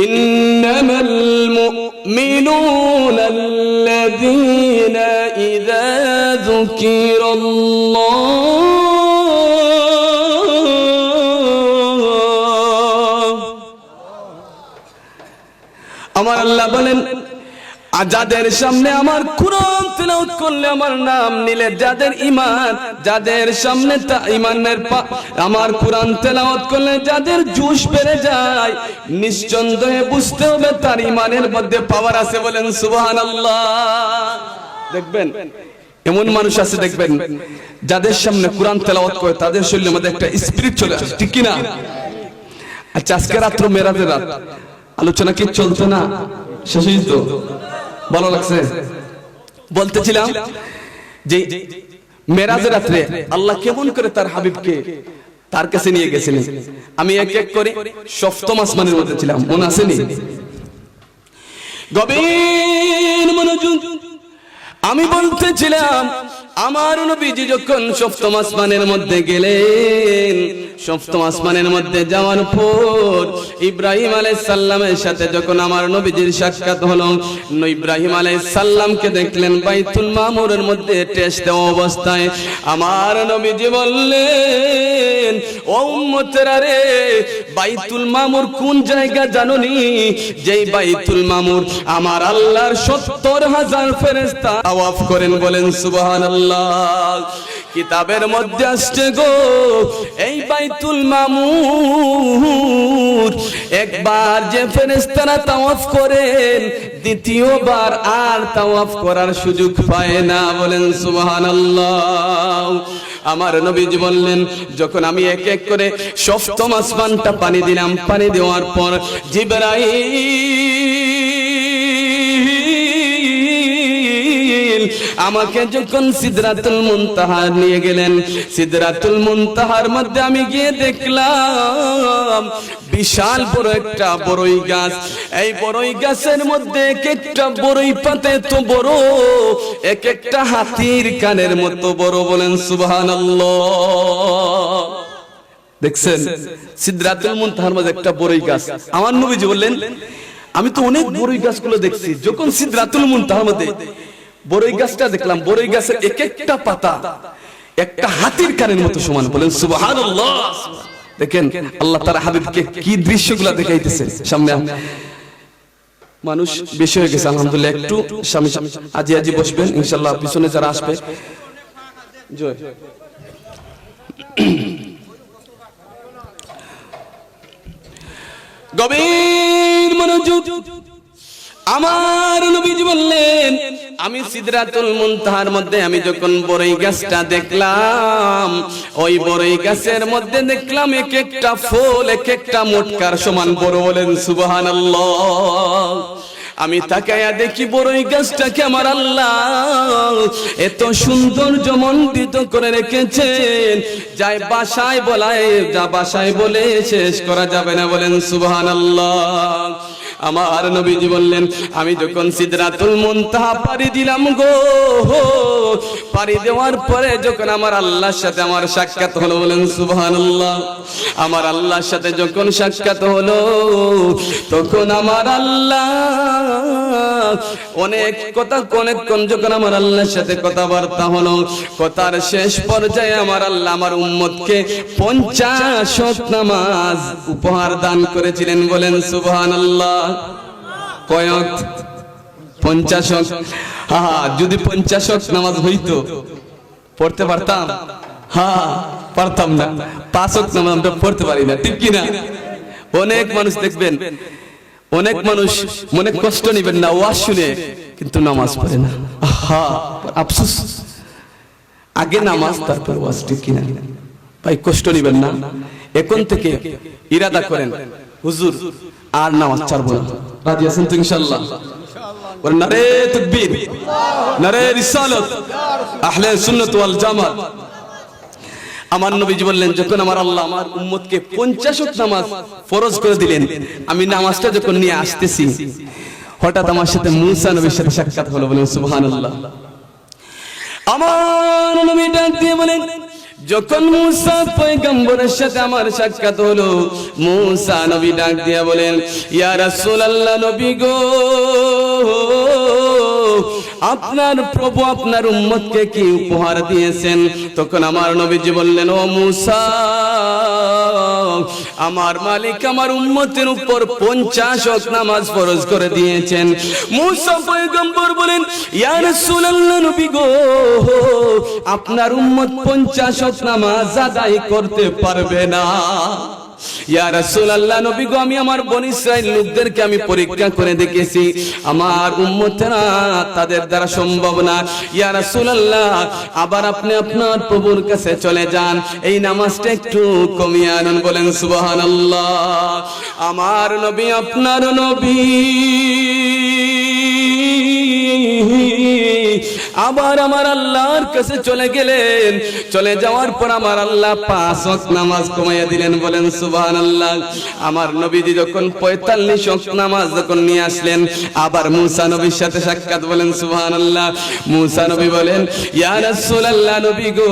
A: ইন্নামাল মুমিনুনা আল্লাযীনা ইযা যুকিরাল্লাহ, আমার আল্লাহ বলেন যাদের সামনে আমার কোরআন তেলাওয়াত করলে, আমার নাম নিলে, যাদের ঈমান, যাদের সামনে তা ঈমানের আমার কোরআন তেলাওয়াত করলে যাদের জোশ বেড়ে যায়, নিঃসন্দেহে বুঝতে হবে তার ঈমানের মধ্যে পাওয়ার আছে, বলেন সুবহানাল্লাহ। দেখবেন এমন মানুষ আছে, দেখবেন যাদের সামনে কোরআন তেলাওয়াত করে তাদের শরীরের মধ্যে একটা স্পিরিট চলে আসে, ঠিক কি না? আচ্ছা, আজকে রাত্র মেরাজের রাত, আলোচনা কি চলতো না? শেষ হইতো? ভালো লাগছে? বলতেছিলাম যে মেরাজের রাত্রে আল্লাহ কেমন করে তার হাবিবকে তার কাছে নিয়ে গেছিলেন। আমি এক এক করে সপ্তম আসমানের মধ্যে ছিলাম, মনে আছে নি? গভীর মনোযোগ আমি বলতেছিলাম, আমার নবীজি যখন সপ্তম আসমানের মধ্যে গেলেন, সপ্তম আসমানের মধ্যে যাওয়ার পর ইব্রাহিম আলাইহিস সালামের সাথে যখন আমার নবীজির সাক্ষাৎ হলো, ইব্রাহিম আলাইহিস সালামকে দেখলেন বাইতুল মামুরের মধ্যে টেস দেওয়া অবস্থায়। আমার নবীজি বললেন, ও উম্মতেরা রে, বাইতুল মামুর কোন জায়গা জানোনি? যেই বাইতুল মামুর আমার আল্লাহর ৭০,০০০ ফেরেশতা তাওয়াফ করেন, বলেন সুবহানাল্লাহ। কিতাবের মধ্যে আসছে গো, এই বাইতুল মামুর একবার যে ফেরেশতারা তাওয়াফ করেন, দ্বিতীয়বার আর তাওয়াফ করার সুযোগ পায় না, বলেন সুবহানাল্লাহ। আমার নবীজি বললেন, যখন আমি এক এক করে সপ্তম আসমানটা পানি দিলাম, পানি দেওয়ার পর জিবরাইল আমাকে যখন সিদরাতুল মুনতাহা নিয়ে গেলেন, সিদরাতুল মুনতাহার মধ্যে আমি গিয়ে দেখলাম বিশাল বড় একটা বড়ই গাছ। এই বড়ই গাছের মধ্যে এক একটা বড়ই পাতা এত বড়, এক একটা হাতির কানের মতো বড়, বলেন সুবহানাল্লাহ। দেখছেন সিদরাতুল মুনতাহার মধ্যে একটা বড়ই গাছ। আমার নবীজি বললেন, আমি তো অনেক বড়ই গাছগুলো দেখছি, যখন সিদরাতুল মুনতাহার মধ্যে বড়ই গাছটা দেখলাম, বড়ই গাছের এক একটা পাতা একটা হাতির কানের মতো সমান, বলেন সুবহানাল্লাহ। দেখেন আল্লাহ তার হাবিবকে কি দৃশ্যগুলো দেখাইতেছে সামনে। মানুষ বেশি হয়ে গেছে আলহামদুলিল্লাহ। একটু স্বামী আজি আজি বসবেন ইনশাআল্লাহ, পিছনে যারা আসবে জয়। গভীর মনোযোগ। আমার নবীজি বললেন, আমি সিদরাতুল মুনতাহার মধ্যে আমি যখন বড়ই গাছটা দেখলাম, ওই বড়ই গাছের মধ্যে দেখলাম এক একটা ফুল এক একটা মোটকার সমান বড়। বলেন সুবহানাল্লাহ। আমি তাকায়া দেখি বড়ই গাছটাকে আমার আল্লাহ এত সুন্দর জমন্ডিত করে রেখেছেন, যাই বাসায় বলায় যা বাসায় বলে শেষ করা যাবে না। বলেন সুবহানাল্লাহ। আমার নবীজি বললেন, আমি যখন সিদরাতুল মুনতাহা পাড়ি দিলাম গো, পাড়ি দেওয়ার পরে যখন আমার আল্লাহর সাথে আমার সাক্ষাৎ হলো, বলেন সুবহানাল্লাহ। আমার আল্লাহর সাথে যখন সাক্ষাৎ হলো, তখন আমার আল্লাহ অনেক কথা অনেকক্ষণ যখন আমার আল্লাহর সাথে কথাবার্তা হলো, কথার শেষ পর্যায়ে আমার আল্লাহ আমার উম্মতকে 50 ওয়াক্ত নামাজ উপহার দান করেছিলেন। বলেন সুবহানাল্লাহ। কয় ওয়াক্ত? 50 ওয়াক্ত। হ্যাঁ, যদি 50 ওয়াক্ত নামাজ হইতো পড়তে পারতাম? হ্যাঁ, পারতাম না। 5 ওয়াক্ত নামাজ আমরা পড়তে পারি না, ঠিক কি না? অনেক মানুষ দেখবেন, অনেক মানুষ মনে কষ্ট নিবেন না, ওয়াজ শুনে কিন্তু নামাজ পড়ে না। আফসোস, আগে নামাজ তারপর ওয়াজ, ঠিক কিনা ভাই? কষ্ট নিবেন না, এখন থেকে ইরাদা করেন, হুজুর আর নামাজ ছাড়বো না। রাজি আছেন তো ইনশাআল্লাহ? নারে তাকবীর, নারে রিসালাত, আহলে সুন্নাত ওয়াল জামাত। আমার নবীজি বললেন, যখন আমার আল্লাহ আমার উম্মতকে 50 ওয়াক্ত নামাজ ফরজ করে দিলেন, আমি নামাজটা যখন নিয়ে আসতেছি, হঠাৎ আমার সাথে মুসা নবীর সাথে সাক্ষাৎ হলো। বলেন সুবহানাল্লাহ। আমার নবী ডাক দিয়ে বলেন, যখন মুসা পয়গম্বরের সাথে আমার সাক্ষাৎ হলো, মুসা নবী ডাক দিয়ে বলেন, ইয়া রাসূলুল্লাহ, নবী গো, আপনার প্রভু আপনার উম্মতকে কি উপহার দিয়েছেন? তখন আমার নবীজি বললেন, ও মুসা, আমার মালিক আমার উম্মতের উপর 50 ওয়াক্ত নামাজ ফরজ করে দিয়েছেন। মুসা পয়গম্বর বলেন, ইয়া রাসূলুল্লাহ, নবী গো, আপনার উম্মত 50 ওয়াক্ত নামাজ আদায় করতে পারবে না। ইয়া রাসূলুল্লাহ, নবী গো, আমি আমার বনী ইসরাইল লোকদেরকে আমি পরীক্ষা করে দেখেছি, আমার উম্মতেরা তাদের দ্বারা সম্ভব না। ইয়া রাসূলুল্লাহ, আবার আপনি আপনার প্রভুর কাছে চলে যান, এই নামাজটা একটু কমিয়ে আনুন। বলেন সুবহানাল্লাহ। আমার নবী আপনার নবী আবার আমার আল্লাহর কাছে চলে গেলেন। চলে যাওয়ার পর আমার আল্লাহ 5 ওয়াক্ত নামাজ কমাইয়া দিলেন। বলেন সুবহানাল্লাহ। আমার নবীজি যখন 45 ওয়াক্ত নামাজ যখন নিয়ে আসলেন, আবার মুসা নবীর সাথে সাক্ষাৎ। বলেন সুবহানাল্লাহ। মুসা নবী বলেন, ইয়া রাসূলুল্লাহ, নবী গো,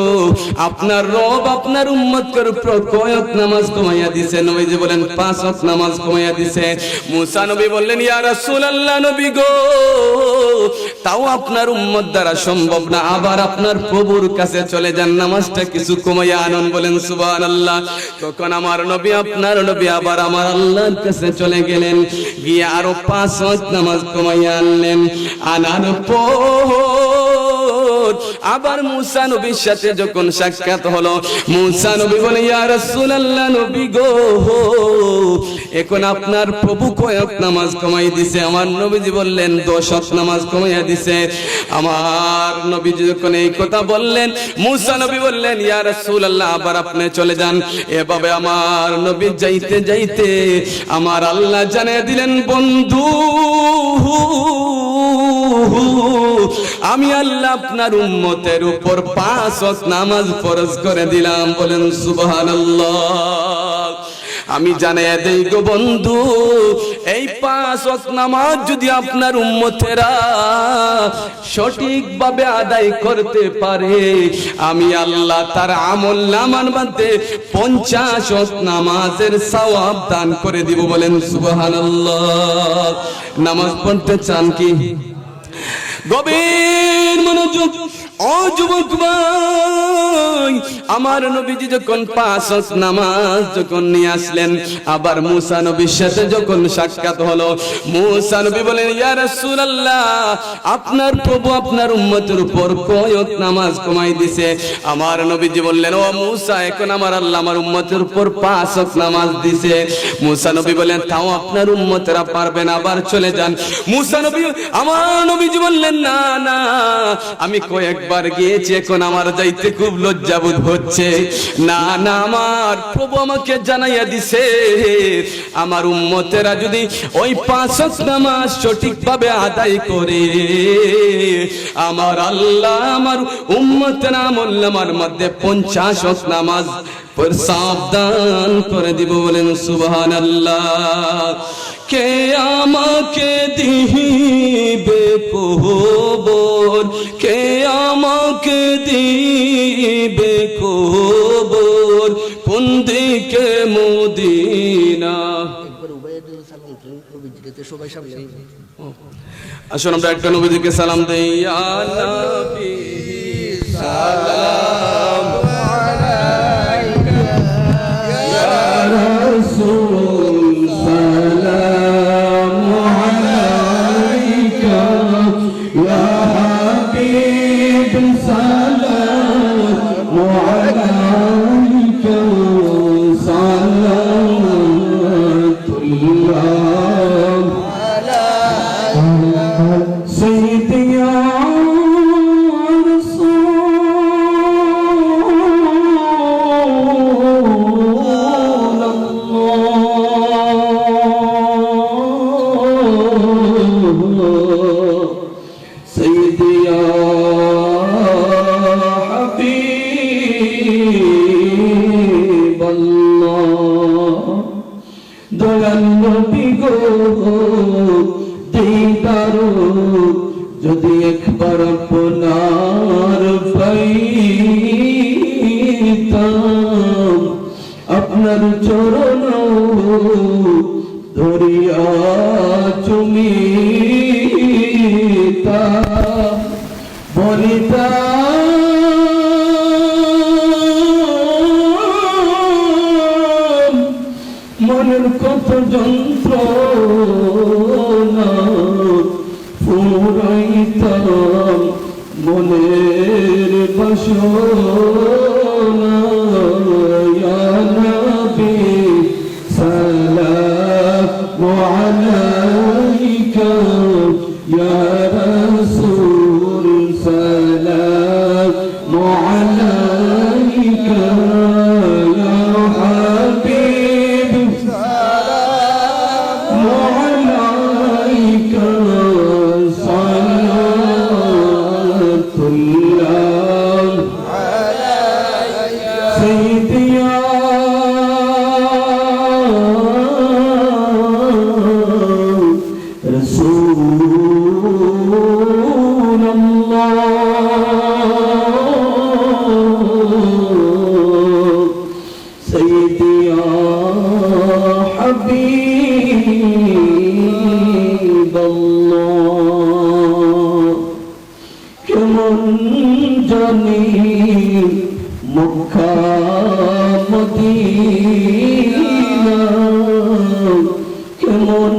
A: আপনার রব আপনার উম্মতের উপর কয় ওয়াক্ত নামাজ কমাইয়া দিয়েছে? নবীজি বলেন, 5 ওয়াক্ত নামাজ কমাইয়া দিয়েছে। মুসা নবী বললেন, ইয়া রাসূলুল্লাহ, নবী গো, তাও আপনার উম্মত দ্বারা সম্ভব না, আবার আপনার প্রভুর কাছে চলে যান, নামাজটা কিছু কমাইয়া আনুন। বলেন সুবহানাল্লাহ। তখন আমার নবী আপনার নবী আবার আমার আল্লাহর কাছে চলে গেলেন, গিয়ে আরো 5 ওয়াক্ত নামাজ কমাইয়া আনলেন। আনার পর আবার মুসা নবীর সাথে যখন সাক্ষাৎ হলো, মুসা নবী বলে, ইয়া রাসূলুল্লাহ, নবী গো, এখন আপনার প্রভু কয় ওয়াক্ত নামাজ কমাই দিছে? আমার নবীজি বললেন, 10 ওয়াক্ত নামাজ কমাইয়া দিছে। আমার নবীজি যখন এই কথা বললেন, মুসা নবী বললেন, ইয়া রাসূলুল্লাহ, আবার আপনি চলে যান। এভাবে আমার নবী যাইতে যাইতে আমার আল্লাহ জানিয়ে দিলেন, বন্ধু, আমি আল্লাহ আপনার উম্মতের উপর 5 ওয়াক্ত নামাজ ফরজ করে দিলাম। বলেন সুবহানাল্লাহ। আমি জানিয়ে দেই গো বন্ধু, এই 5 ওয়াক্ত নামাজ যদি আপনার উম্মতেরা সঠিকভাবে আদায় করতে পারে, আমি আল্লাহ তার আমল নামার মধ্যে 50 ওয়াক্ত নামাজের সওয়াব দান করে দিব। বলেন সুবহানাল্লাহ। নামাজ পড়তে চান কি? গভীর মনোযোগ। ও যুবক ভাই, আমার নবীজি যখন 5 ওয়াক্ত নামাজ যখন নিয়ে আসলেন, আবার মুসা নবীর সাথে যখন সাক্ষাৎ হলো, মুসা নবী বলেন, ইয়া রাসূলুল্লাহ, আপনার প্রভু আপনার উম্মতের উপর কয় ওয়াক্ত নামাজ কমাই দিয়েছে? আমার নবীজি বললেন, ও মুসা, এখন আমার আল্লাহ আমার উম্মতের উপর 5 ওয়াক্ত নামাজ দিয়েছে। মুসা নবী বলেন, তাও আপনার উম্মতেরা পারবে না, আবার চলে যান। মুসা নবী, আমার নবীজি বললেন, না না, আমি কয়েকবার গিয়েছি, এখন আমার যাইতে খুব লজ্জাবোধ হচ্ছে। না না, আমার প্রভু আমাকে জানাইয়া দিছে, আমার উম্মতেরা যদি ওই 5 ওয়াক্ত নামাজ সঠিকভাবে আদায় করে, আমার আল্লাহ আমার উম্মতের আমলনামার মধ্যে 50 ওয়াক্ত নামাজ পর সাবধান করে দিব। বলেন সুবহানাল্লাহ। কে আমাকে দিবে কবর, কে আমাকে দিবে কবর, কোন দিকে মদিনা। আসুন আমরা একটা নবীজিকে সালাম দেই। ইয়া নবী সালাম আলাইকা, ইয়া রাসূল সালাম আলাইকা, ইয়া হাবিব সালাম আলাইকা, সালাতুল্লাহ سيدي يا رسول الله، سيدي يا حبيب الله، দয়াল নবী গো দিদারো যদি একবার আপনার পাইতাম, আপনার চরণ ধরিয়া চুমিতাম, বলিতাম মনের কত যন্ত্রণা, ফুরাইতাম মনের বাসনা। ইয়া নবী সালামু আলাইকা, ইয়া রাসূল সালামু আলাইকা, ইয়া হাবিব সালামু আলাইকা, কেমন জানি মক্কা মদিনা, কেমন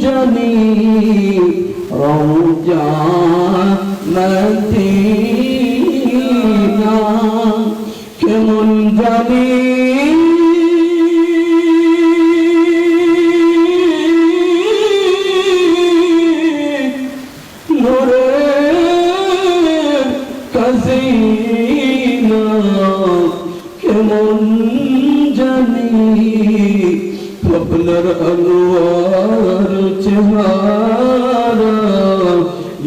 A: জানি রওজা মদিনা, কেমন জানি কেমন জানি আপনার আনোয়ার চেহারা।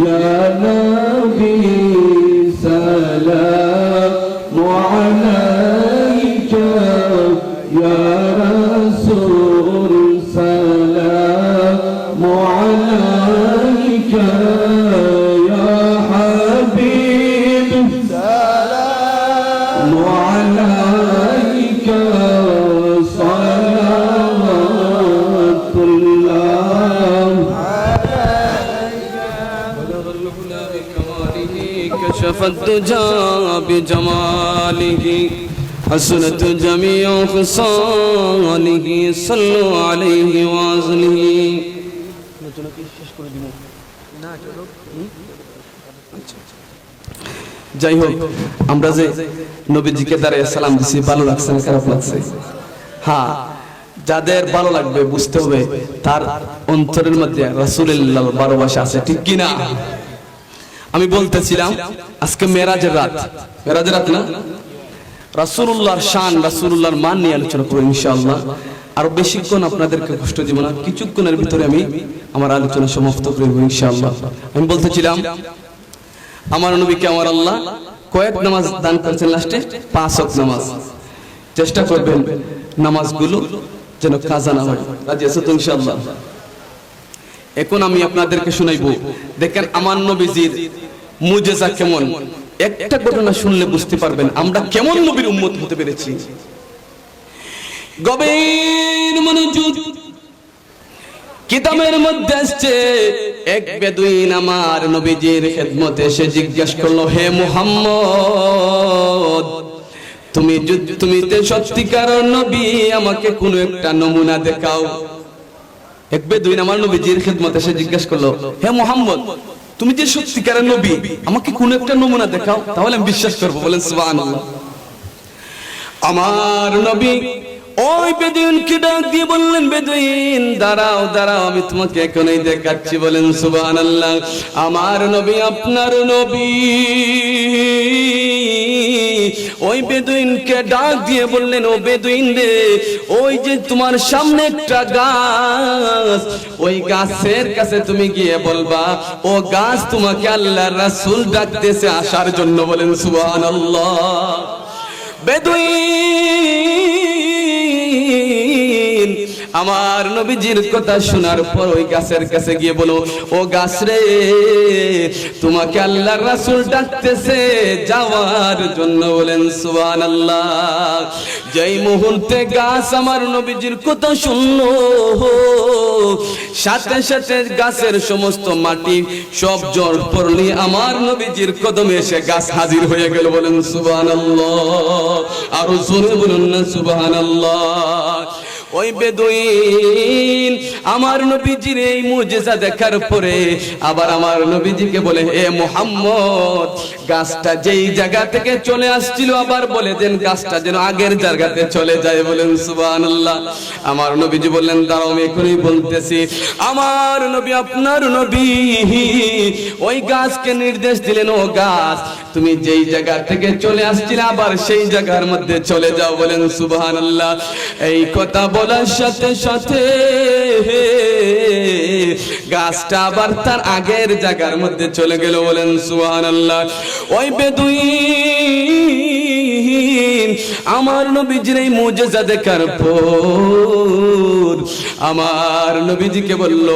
A: ইয়া নবী সালামু আলাইকা, ইয়া রাসূল সালামু আলাইকা, ইয়া হাবিব সালামু আলাইকা, সালাতুল্লাহ আলাইকা। বলগল হুলা বিকামালিহি কাশফ فالدجى بجماله حسنت جميع خصاله صلوا عليه وسلم যাই হোক আমরা যে নবীজিকে দাঁড়িয়ে সালাম দিছি ভালো লাগছে না খারাপ লাগছে হ্যাঁ যাদের ভালো লাগবে বুঝতে হবে তার অন্তরের মধ্যে রাসূলুল্লাহর ভালোবাসা আছে ঠিক কি না আমি বলতেছিলাম আজকে মেরাজের রাত না রাসূলুল্লাহর শান রাসূলুল্লাহর মান নিয়ে আলোচনা করব ইনশাআল্লাহ আর বেশিক্ষণ আপনাদেরকে কষ্ট দিব না কিছুক্ষণের ভিতরে আমি আমার আলোচনা সমাপ্ত করব ইনশাআল্লাহ আমি বলতেছিলাম আমার নবীকে আমার আল্লাহ কয়েক নামাজ দান করেছেন লাস্টে 5 ওয়াক্ত নামাজ চেষ্টা করবেন নামাজগুলো যেন কাজা না হয় রাজি আছো তো ইনশাআল্লাহ এখন আমি আপনাদেরকে শুনাইবো দেখেন আমার নবীজির মুজিজা কেমন একটা ঘটনা শুনলে বুঝতে পারবেন আমরা কেমন নবীর উম্মত হতে পেরেছি গভীর মনোযোগ কিতাবের মধ্যে আসছে এক বেদুইন আমার নবীজির খেদমতে এসে জিজ্ঞাসা করলো হে মুহাম্মদ তুমি তো সত্যিকার নবী আমাকে কোন একটা নমুনা দেখাও এক বেদুইন আমার নবীজির খেদমতে এসে জিজ্ঞাসা করলো হে মুহাম্মদ তুমি যে সত্যিকার নবী আমাকে কোন একটা নমুনা দেখাও তাহলে আমি বিশ্বাস করব বলেন সুবহানাল্লাহ আমার নবী ওই বেদুইনকে ডাক দিয়ে বললেন বেদুইন দাঁড়াও আমি তোমাকে এখনই দেখাচ্ছি বলেন সুবহানাল্লাহ আমার নবী আপনার নবী ওই বেদুইনকে ডাক দিয়ে বললেন ও বেদুইন রে ওই যে তোমার সামনে একটা গাছ ওই গাছের কাছে তুমি গিয়ে বলবা ও গাছ তোমাকে আল্লাহর রাসূল ডাকতেছে আসার জন্য বলেন সুবহানাল্লাহ বেদুইন আমার নবীজির কথা শোনার পর ওই গাছের কাছে গিয়ে বলো ও গাছ রে তোমাকে আল্লাহর রাসূল ডাকতেছে যাওয়ার জন্য বলেন সুবহানাল্লাহ যেই মুহূর্তে গাছ আমার নবীজির কথা শুনলো সাথে সাথে গাছের সমস্ত মাটি সব জড় পড়লি আমার নবীজির কদমে এসে গাছ হাজির হয়ে গেল বলেন সুবহানাল্লাহ আরো জোরে বলুন না সুবহানাল্লাহ ওই বেদুইন আমার নবীজির এই মুজিজা দেখার পরে আবার আমার নবীজিকে বলে হে মুহাম্মদ গাছটা যেই জায়গা থেকে চলে আসছিল আবার বলে দেন গাছটা যেন আগের জায়গাতে চলে যায় বলেন সুবহানাল্লাহ আমার নবীজি বললেন দাঁড়াও আমি এখনই বলতেছি আমার নবী আপনার নবী ওই গাছকে নির্দেশ দিলেন ও গাছ তুমি যেই জায়গা থেকে চলে আসছিলে আবার সেই জায়গার মধ্যে চলে যাও বলেন সুবহানাল্লাহ এই কথা বলার সাথে সাথে গাছটা আবার তার আগের জায়গার মধ্যে চলে গেল বলেন সুবহানাল্লাহ ওই বেদুইন আমার নবীজির এই মুজিজা দেখার পর আমার নবীজিকে বলল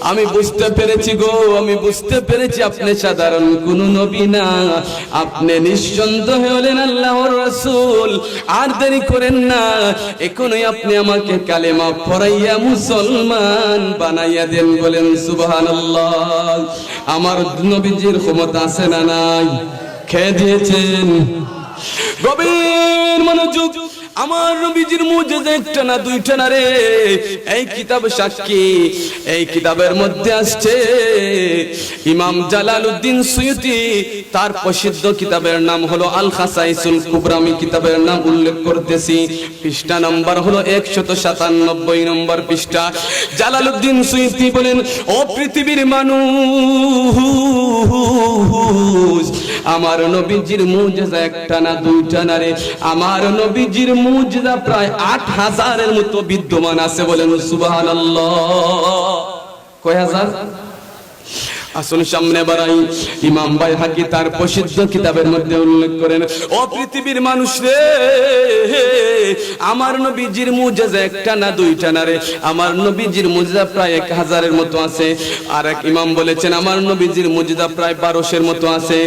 A: আমি বুঝতে পেরেছি গো আমি বুঝতে পেরেছি আপনি সাধারণ কোন নবী না আপনি নিঃসন্দেহে হলেন আল্লাহর রাসূল আর দেরি করেন না এখনই আপনি আমাকে কালেমা পড়াইয়া মুসলমান বানাইয়া দেন বলেন সুবহানাল্লাহ আমার নবীজির ক্ষমতা আছে না নাই খেয়ে দিয়েছেন গভীর মনোযোগ আমার নবীজির মুজিজা একটা না দুইটা না রে এই কিতাব সাক্ষী এই কিতাবের মধ্যে আসছে ইমাম জালালউদ্দিন সুয়ুতি তার প্রসিদ্ধ কিতাবের নাম হলো আল খাসাইসুল কুবরা আমি কিতাবের নাম উল্লেখ করতেছি পৃষ্ঠা নাম্বার হলো 197 নম্বর পৃষ্ঠা জালালউদ্দিন সুয়ুতি বলেন ও পৃথিবীর মানুষ আমার নবীজির মুজিজা একটা না দুইটা না রে আমার নবীজির মুজিজা প্রায় 8000 এর মতো বিদ্যমান আছে বলেন সুবহানাল্লাহ কয় হাজার আসুন সামনে বাড়াই ইমাম বাইহাকি তার প্রসিদ্ধ কিতাবের মধ্যে উল্লেখ করেন ও পৃথিবীর মানুষ রে আমার নবীজির মুজিজা একটা না দুইটা না রে, আমার নবীজির মুজিজা প্রায় 1000-এর মতো আছে। আর এক ইমাম বলেছেন আমার নবীজির মুজিজা প্রায় 1200-এর মতো আছে।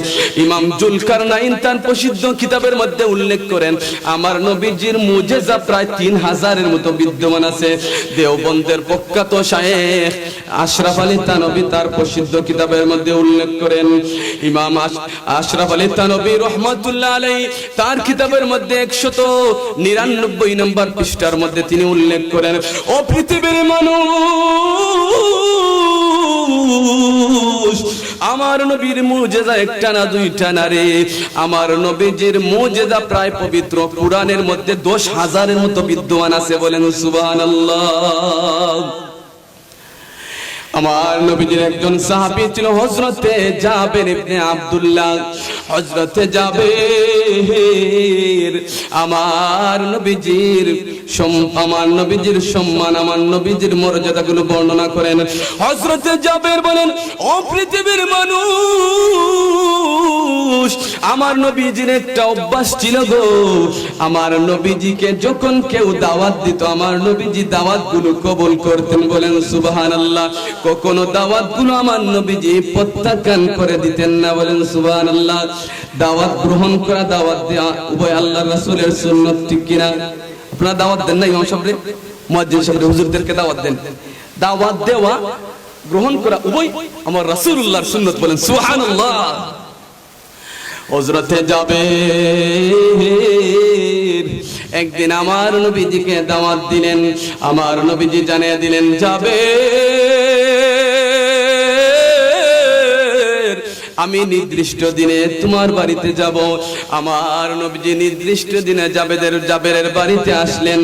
A: ইমাম জুলকারনাইন তার প্রসিদ্ধ কিতাবের মধ্যে উল্লেখ করেন আমার নবীজির মুজিজা প্রায় 3000-এর মতো বিদ্যমান আছে। দেওবন্দের প্রখ্যাত শায়েখ আশরাফ আলী থানভী তার প্রসিদ্ধ কিতাবের মধ্যে উল্লেখ করেন। ইমাম আশরাফ আলী থানভী রহমাতুল্লাহ আলাইহি তার কিতাবের মধ্যে 199 নম্বর পৃষ্ঠার মধ্যে তিনি উল্লেখ করেন, ও পৃথিবীর মানুষ, আমার নবীর মুজিজা একটা না দুইটা না রে, আমার নবীজির মুজিজা প্রায় পবিত্র কুরআনের মধ্যে 10,000-এর মতো বিদ্যমান আছে। বলেন সুবহানাল্লাহ। আমার নবীজির একজন সাহাবী ছিল হযরতে জাবের ইবনে আব্দুল্লাহ। হযরতে জাবের আমার নবীজির সম্মান, আমার নবীজির মর্যাদাগুলো বর্ণনা করেন। হযরতে জাবের বলেন, ও পৃথিবীর মানুষ, আমার নবীজির একটা অভ্যাস ছিল গো, আমার নবীজিকে যখন কেউ দাওয়াত দিত আমার নবীজি দাওয়াতগুলো কবুল করতেন। বলেন সুবহানাল্লাহ। কখনো দাওয়াতগুলো আমার নবীজি প্রত্যাখ্যান করে দিতেন না। বলেন সুবহানাল্লাহ। দাওয়াত গ্রহণ করা, দাওয়াত দেওয়া উভয় আল্লাহর রাসূলের সুন্নাত, ঠিক কিনা? আপনারা দাওয়াত দেন না ইমাম সাহেবরে, মুয়াজ্জিন সাহেবরে, হুজুরদেরকে দাওয়াত দেন। দাওয়াত দেওয়া, গ্রহণ করা উভয় আমার রাসূলুল্লাহর সুন্নাত। বলেন সুবহানাল্লাহ। হযরতে জাবের একদিন আমার নবীজিকে দাওয়াত দিলেন। আমার নবীজি জানিয়ে দিলেন, জাবের, আমি নির্দিষ্ট দিনে তোমার বাড়িতে যাব। আমার নবীজি নির্দিষ্ট দিনে জাবেরের বাড়িতে আসলেন।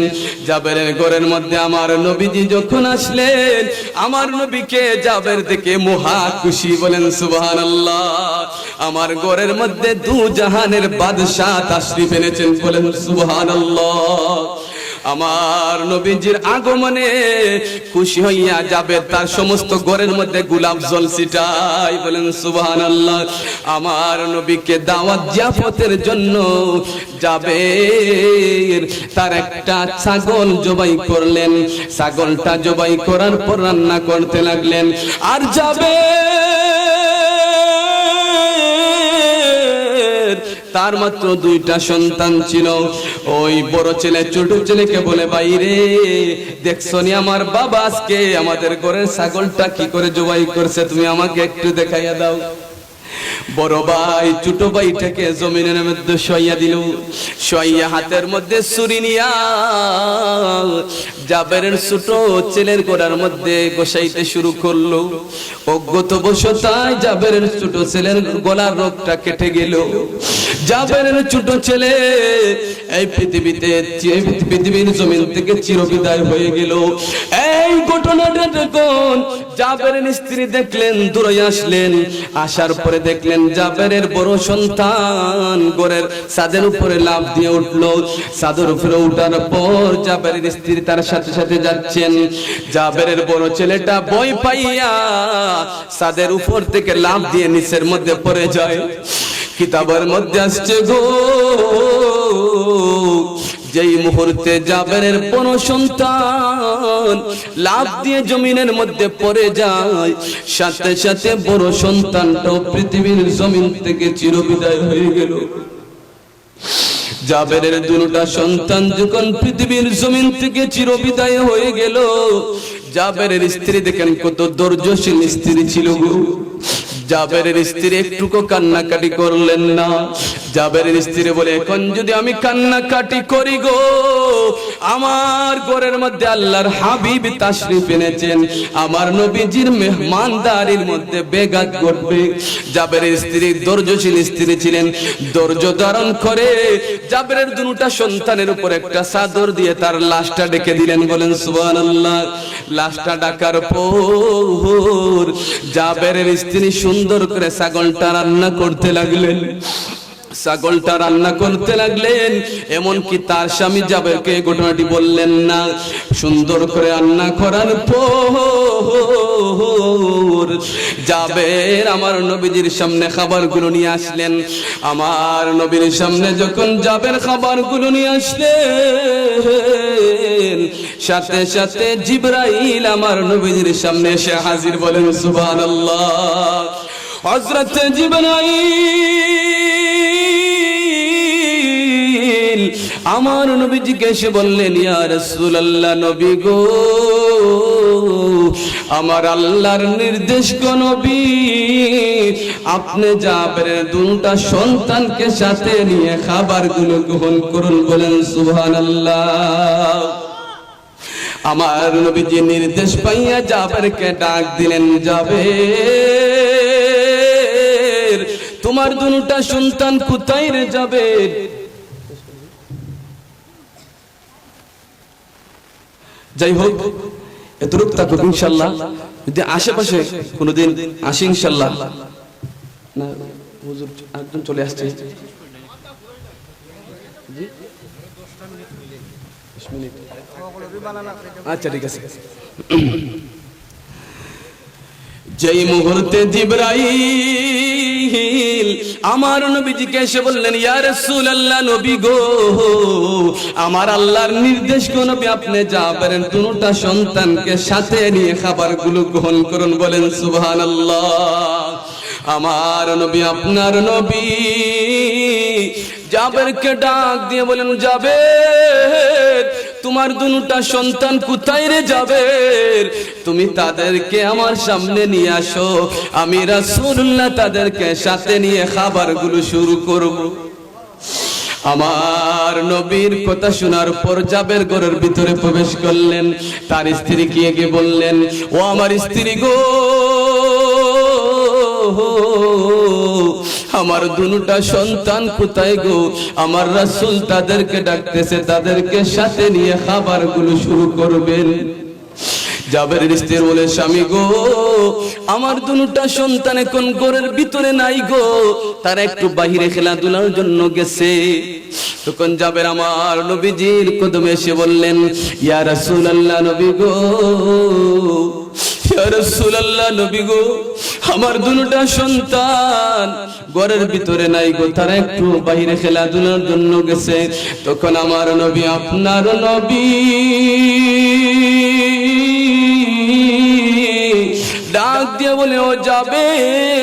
A: জাবেরের ঘরের মধ্যে আমার নবীজি যখন আসলেন আমার নবীকে জাবের দেখে মহা খুশি। বলেন সুবহানাল্লাহ। আমার ঘরের মধ্যে দু জাহানের বাদশা তাশরিফ এনেছেন। বলেন সুবহানাল্লাহ। আমার নবীজির আগমনে খুশি হইয়া যাবে, তার সমস্ত ঘরের মধ্যে গোলাপ জল ছিটায়। বলেন সুবহানাল্লাহ। আমার নবীকে দাওয়াত জিয়াফতের জন্য যাবে, তার একটা ছাগল জবাই করলেন। ছাগলটা জবাই করার পর রান্না করতে লাগলেন। আর যাবে তার মাত্র 2টা সন্তান ছিল। ওই বড় ছেলে ছোট ছেলেকে বলে, বাইরে দেখছো নি আমার বাবা আজকে আমাদের ঘরের ছাগলটা কি করে জবাই করছে, তুমি আমাকে একটু দেখাইয়া দাও। বড় ভাই ছোট ভাইটাকে জমিনের মধ্যে শোয়াইয়া দিল। শোয়াইয়া হাতের মধ্যে ছুরি নিয়া জাবেরের ছোট ছেলের গোড়ার মধ্যে গোসাইতে শুরু করলো। অজ্ঞতাবশতায় জাবেরের ছোট ছেলের গলার রগটা কেটে গেল। জাবেরের ছোট ছেলে এই পৃথিবীর জমিন থেকে চিরবিদায় হয়ে গেল। এই ঘটনাটা যখন জাবেরের স্ত্রী দেখলেন, দূরে আসলেন। আসার পরে দেখলেন জাবেরের বড় সন্তান ঘরের ছাদের উপরে লাফ দিয়ে উঠলো। ছাদের উপরে উঠার পর জাবেরের স্ত্রী তার সাথে সাথে যাচ্ছেন। জাবেরের বড় ছেলেটা ভয় পাইয়া ছাদের উপর থেকে লাফ দিয়ে নিচের মধ্যে পড়ে যায়। কিতাবের মধ্যে আসছে গো, যেই মুহূর্তে জাবেরের বড় সন্তান লাফ দিয়ে জমিনের মধ্যে পড়ে যায়, সাথে সাথে বড় সন্তানটাও পৃথিবীর জমিন থেকে চিরবিদায় হয়ে গেল। জাবেরের 2টা সন্তান যখন পৃথিবীর জমিন থেকে চিরবিদায় হয়ে গেল, জাবেরের স্ত্রী দেখেন কত ধৈর্যশীল স্ত্রী ছিল গো। জাবেরের স্ত্রী একটুকু কান্নাকাটি করলেন না। জাবেরের স্ত্রী বলে, এখন যদি আমি কান্নাকাটি করি গো, আমার ঘরের মধ্যে আল্লাহর হাবিব তাশরিফ এনেছেন, আমার নবীজির মেহমানদারির মধ্যে বেঘাত ঘটবে। জাবেরের স্ত্রী ধৈর্যশীল স্ত্রী ছিলেন। ধৈর্য ধারণ করে জাবেরের 2টা সন্তানের উপর একটা চাদর দিয়ে তার লাশটা ঢেকে দিলেন। বলেন সুবহানাল্লাহ। লাশটা ঢাকার পর জাবেরের স্ত্রী সুন্দর করে ছাগলটা রান্না করতে লাগলেন। ছাগলটা রান্না করতে লাগলেন, এমনকি তার স্বামী জাবেরকে এই ঘটনাটি বললেন না। সুন্দর করে রান্না করার পর জাবের আমার নবীজির সামনে খাবারগুলো নিয়ে আসলেন। আমার নবীর সামনে যখন জাবের খাবারগুলো নিয়ে আসলেন, সাথে সাথে জিবরাইল আমার নবীজির সামনে এসে হাজির। বলেন সুবহানাল্লাহ। হযরত জিবরাইল আমার নবীজিকে এসে বললেন, ইয়া রাসূলুল্লাহ, নবী গো, আমার আল্লাহর নির্দেশ গো নবী, আপনি জাবেরের দুটা সন্তানকে সাথে নিয়ে খাবারগুলো গ্রহণ করুন। বলেন সুবহানাল্লাহ। আমার নবীজি নির্দেশ পাইয়া জাবেরকে ডাক দিলেন, জাবের, তোমার দুটা সন্তান কোথায় রে জাবের? যাই হোক, এতটুক থাকুক ইনশাল্লাহ। যদি আশেপাশে কোনোদিন আসি ইনশাল্লাহ। না হুজুর একজন চলে আসছে। আচ্ছা ঠিক আছে। যেই মুহূর্তে জিবরাইল আমার নবীজিকে এসে বললেন, ইয়া রাসূলুল্লাহ, নবী গো, আমার আল্লাহর নির্দেশ গো নবী, আপনি জাবেরের দুটা সন্তানকে সাথে নিয়ে খাবারগুলো গ্রহণ করুন। বলেন সুবহানাল্লাহ। আমার নবী, আপনার নবী জাবেরকে ডাক দিয়ে বলেন, জাবের, তোমার দুটা সন্তান কোথায় রে জাবের? তুমি তাদেরকে আমার সামনে নিয়ে আসো, আমি রাসূলুল্লাহ তাদেরকে সাথে নিয়ে খাবারগুলো শুরু করব। আমার নবীর কথা শোনার পর জাবের ঘরের ভিতরে প্রবেশ করলেন। তার স্ত্রীকে গিয়ে বললেন, ও আমার স্ত্রী গো, আমার দুটা সন্তান কোথায় গো? আমার রাসূল তাদেরকে ডাকতেছে, তাদেরকে সাথে নিয়ে খাবারগুলো শুরু করবেন। জাবেরের স্ত্রী বলে, স্বামী গো, আমার দুটা সন্তান এখন ঘরের ভিতরে নাই গো, তারা একটু বাহিরে খেলাধুলার জন্য গেছে। তখন জাবের আমার নবীজির কদমে এসে বললেন, ইয়া রাসূলুল্লাহ, নবী গো, ইয়া রাসূলুল্লাহ, নবী গো, আমার দুটা সন্তান ঘরের ভিতরে নাই গো, তারা একটু বাহিরে খেলাধুলার জন্য গেছে। তখন আমার নবী, আপনার নবী ডাক দিয়ে বলে, ও জাবের,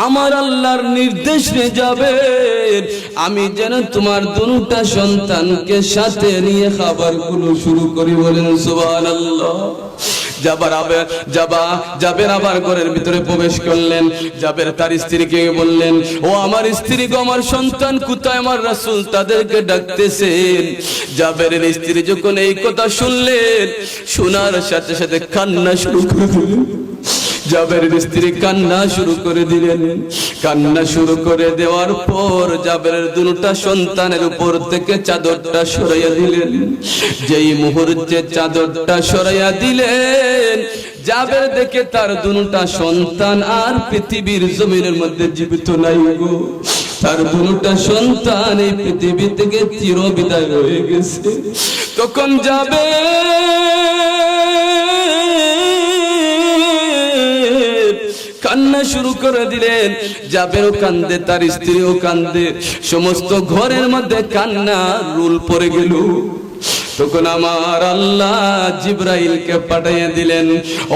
A: আমার আল্লাহর নির্দেশ রে জাবের, আমি যেন তোমার দুটা সন্তানকে সাথে নিয়ে খাবারগুলো শুরু করি। বলেন সুবহানাল্লাহ। জাবের আবার ঘরের ভিতরে প্রবেশ করলেন। জাবের তার স্ত্রীকে বললেন, ও আমার স্ত্রী গো, আমার সন্তান কোথায়? আমার রাসূল তাদেরকে ডাকতেছেন। জাবেরের স্ত্রী যখন এই কথা শুনলেন, শোনার সাথে সাথে কান্না শুরু করে দিলেন। জাবেরের স্ত্রী কান্না শুরু করে দিলেন। কান্না শুরু করে দেওয়ার পর জাবেরের দুটা সন্তানের উপর থেকে চাদরটা সরাইয়া দিলেন। যেই মুহূর্তে চাদরটা সরাইয়া দিলেন, জাবের দেখে তার দুটা সন্তান আর পৃথিবীর জমিনের মধ্যে জীবিত নাই গো। তার দুটা সন্তান এই পৃথিবী থেকে চিরবিদায় হয়ে গেছে। তখন কান্না শুরু করে দিলেন। জাবেরও কান্দে, তার স্ত্রীও কান্দে, সমস্ত ঘরের মধ্যে কান্না রুল পড়ে গেল। তখন আমার আল্লাহ জিবরাইলকে পাঠিয়ে দিলেন,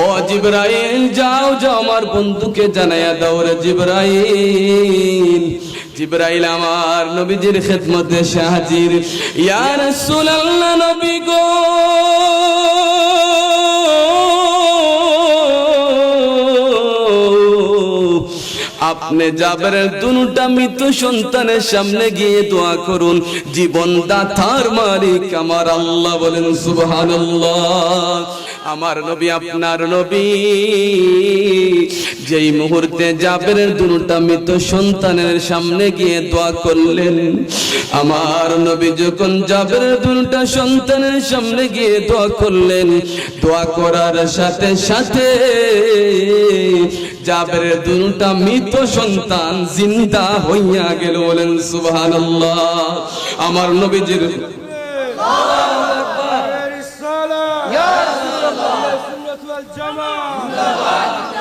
A: ও জিবরাইল, যাও যাও আমার বন্ধুকে জানাইয়া দাও রে জিবরাইল। জিবরাইল আমার নবীজির খেদমতে এসে হাজির। ইয়া রাসূলুল্লাহ, নবী গো, আপনি জাবেরের দুটা মৃত সন্তানের সামনে গিয়ে দোয়া করুন। জীবন দাতার মালিক আমার আল্লাহ। বলেন সুবহানাল্লাহ। আমার নবী, আপনার নবী যেই মুহূর্তে জাবেরের দুটা মৃত সন্তানের সামনে গিয়ে দোয়া করলেন, আমার নবী যখন জাবেরের দুটা সন্তানের সামনে গিয়ে দোয়া করলেন, দোয়া করার সাথে সাথে জাবেরের দুটা মৃত সন্তান জিন্দা হইয়া গেল। বলেন সুবহানাল্লাহ। আমার নবীজির
B: يا رسول الله يا رسول الله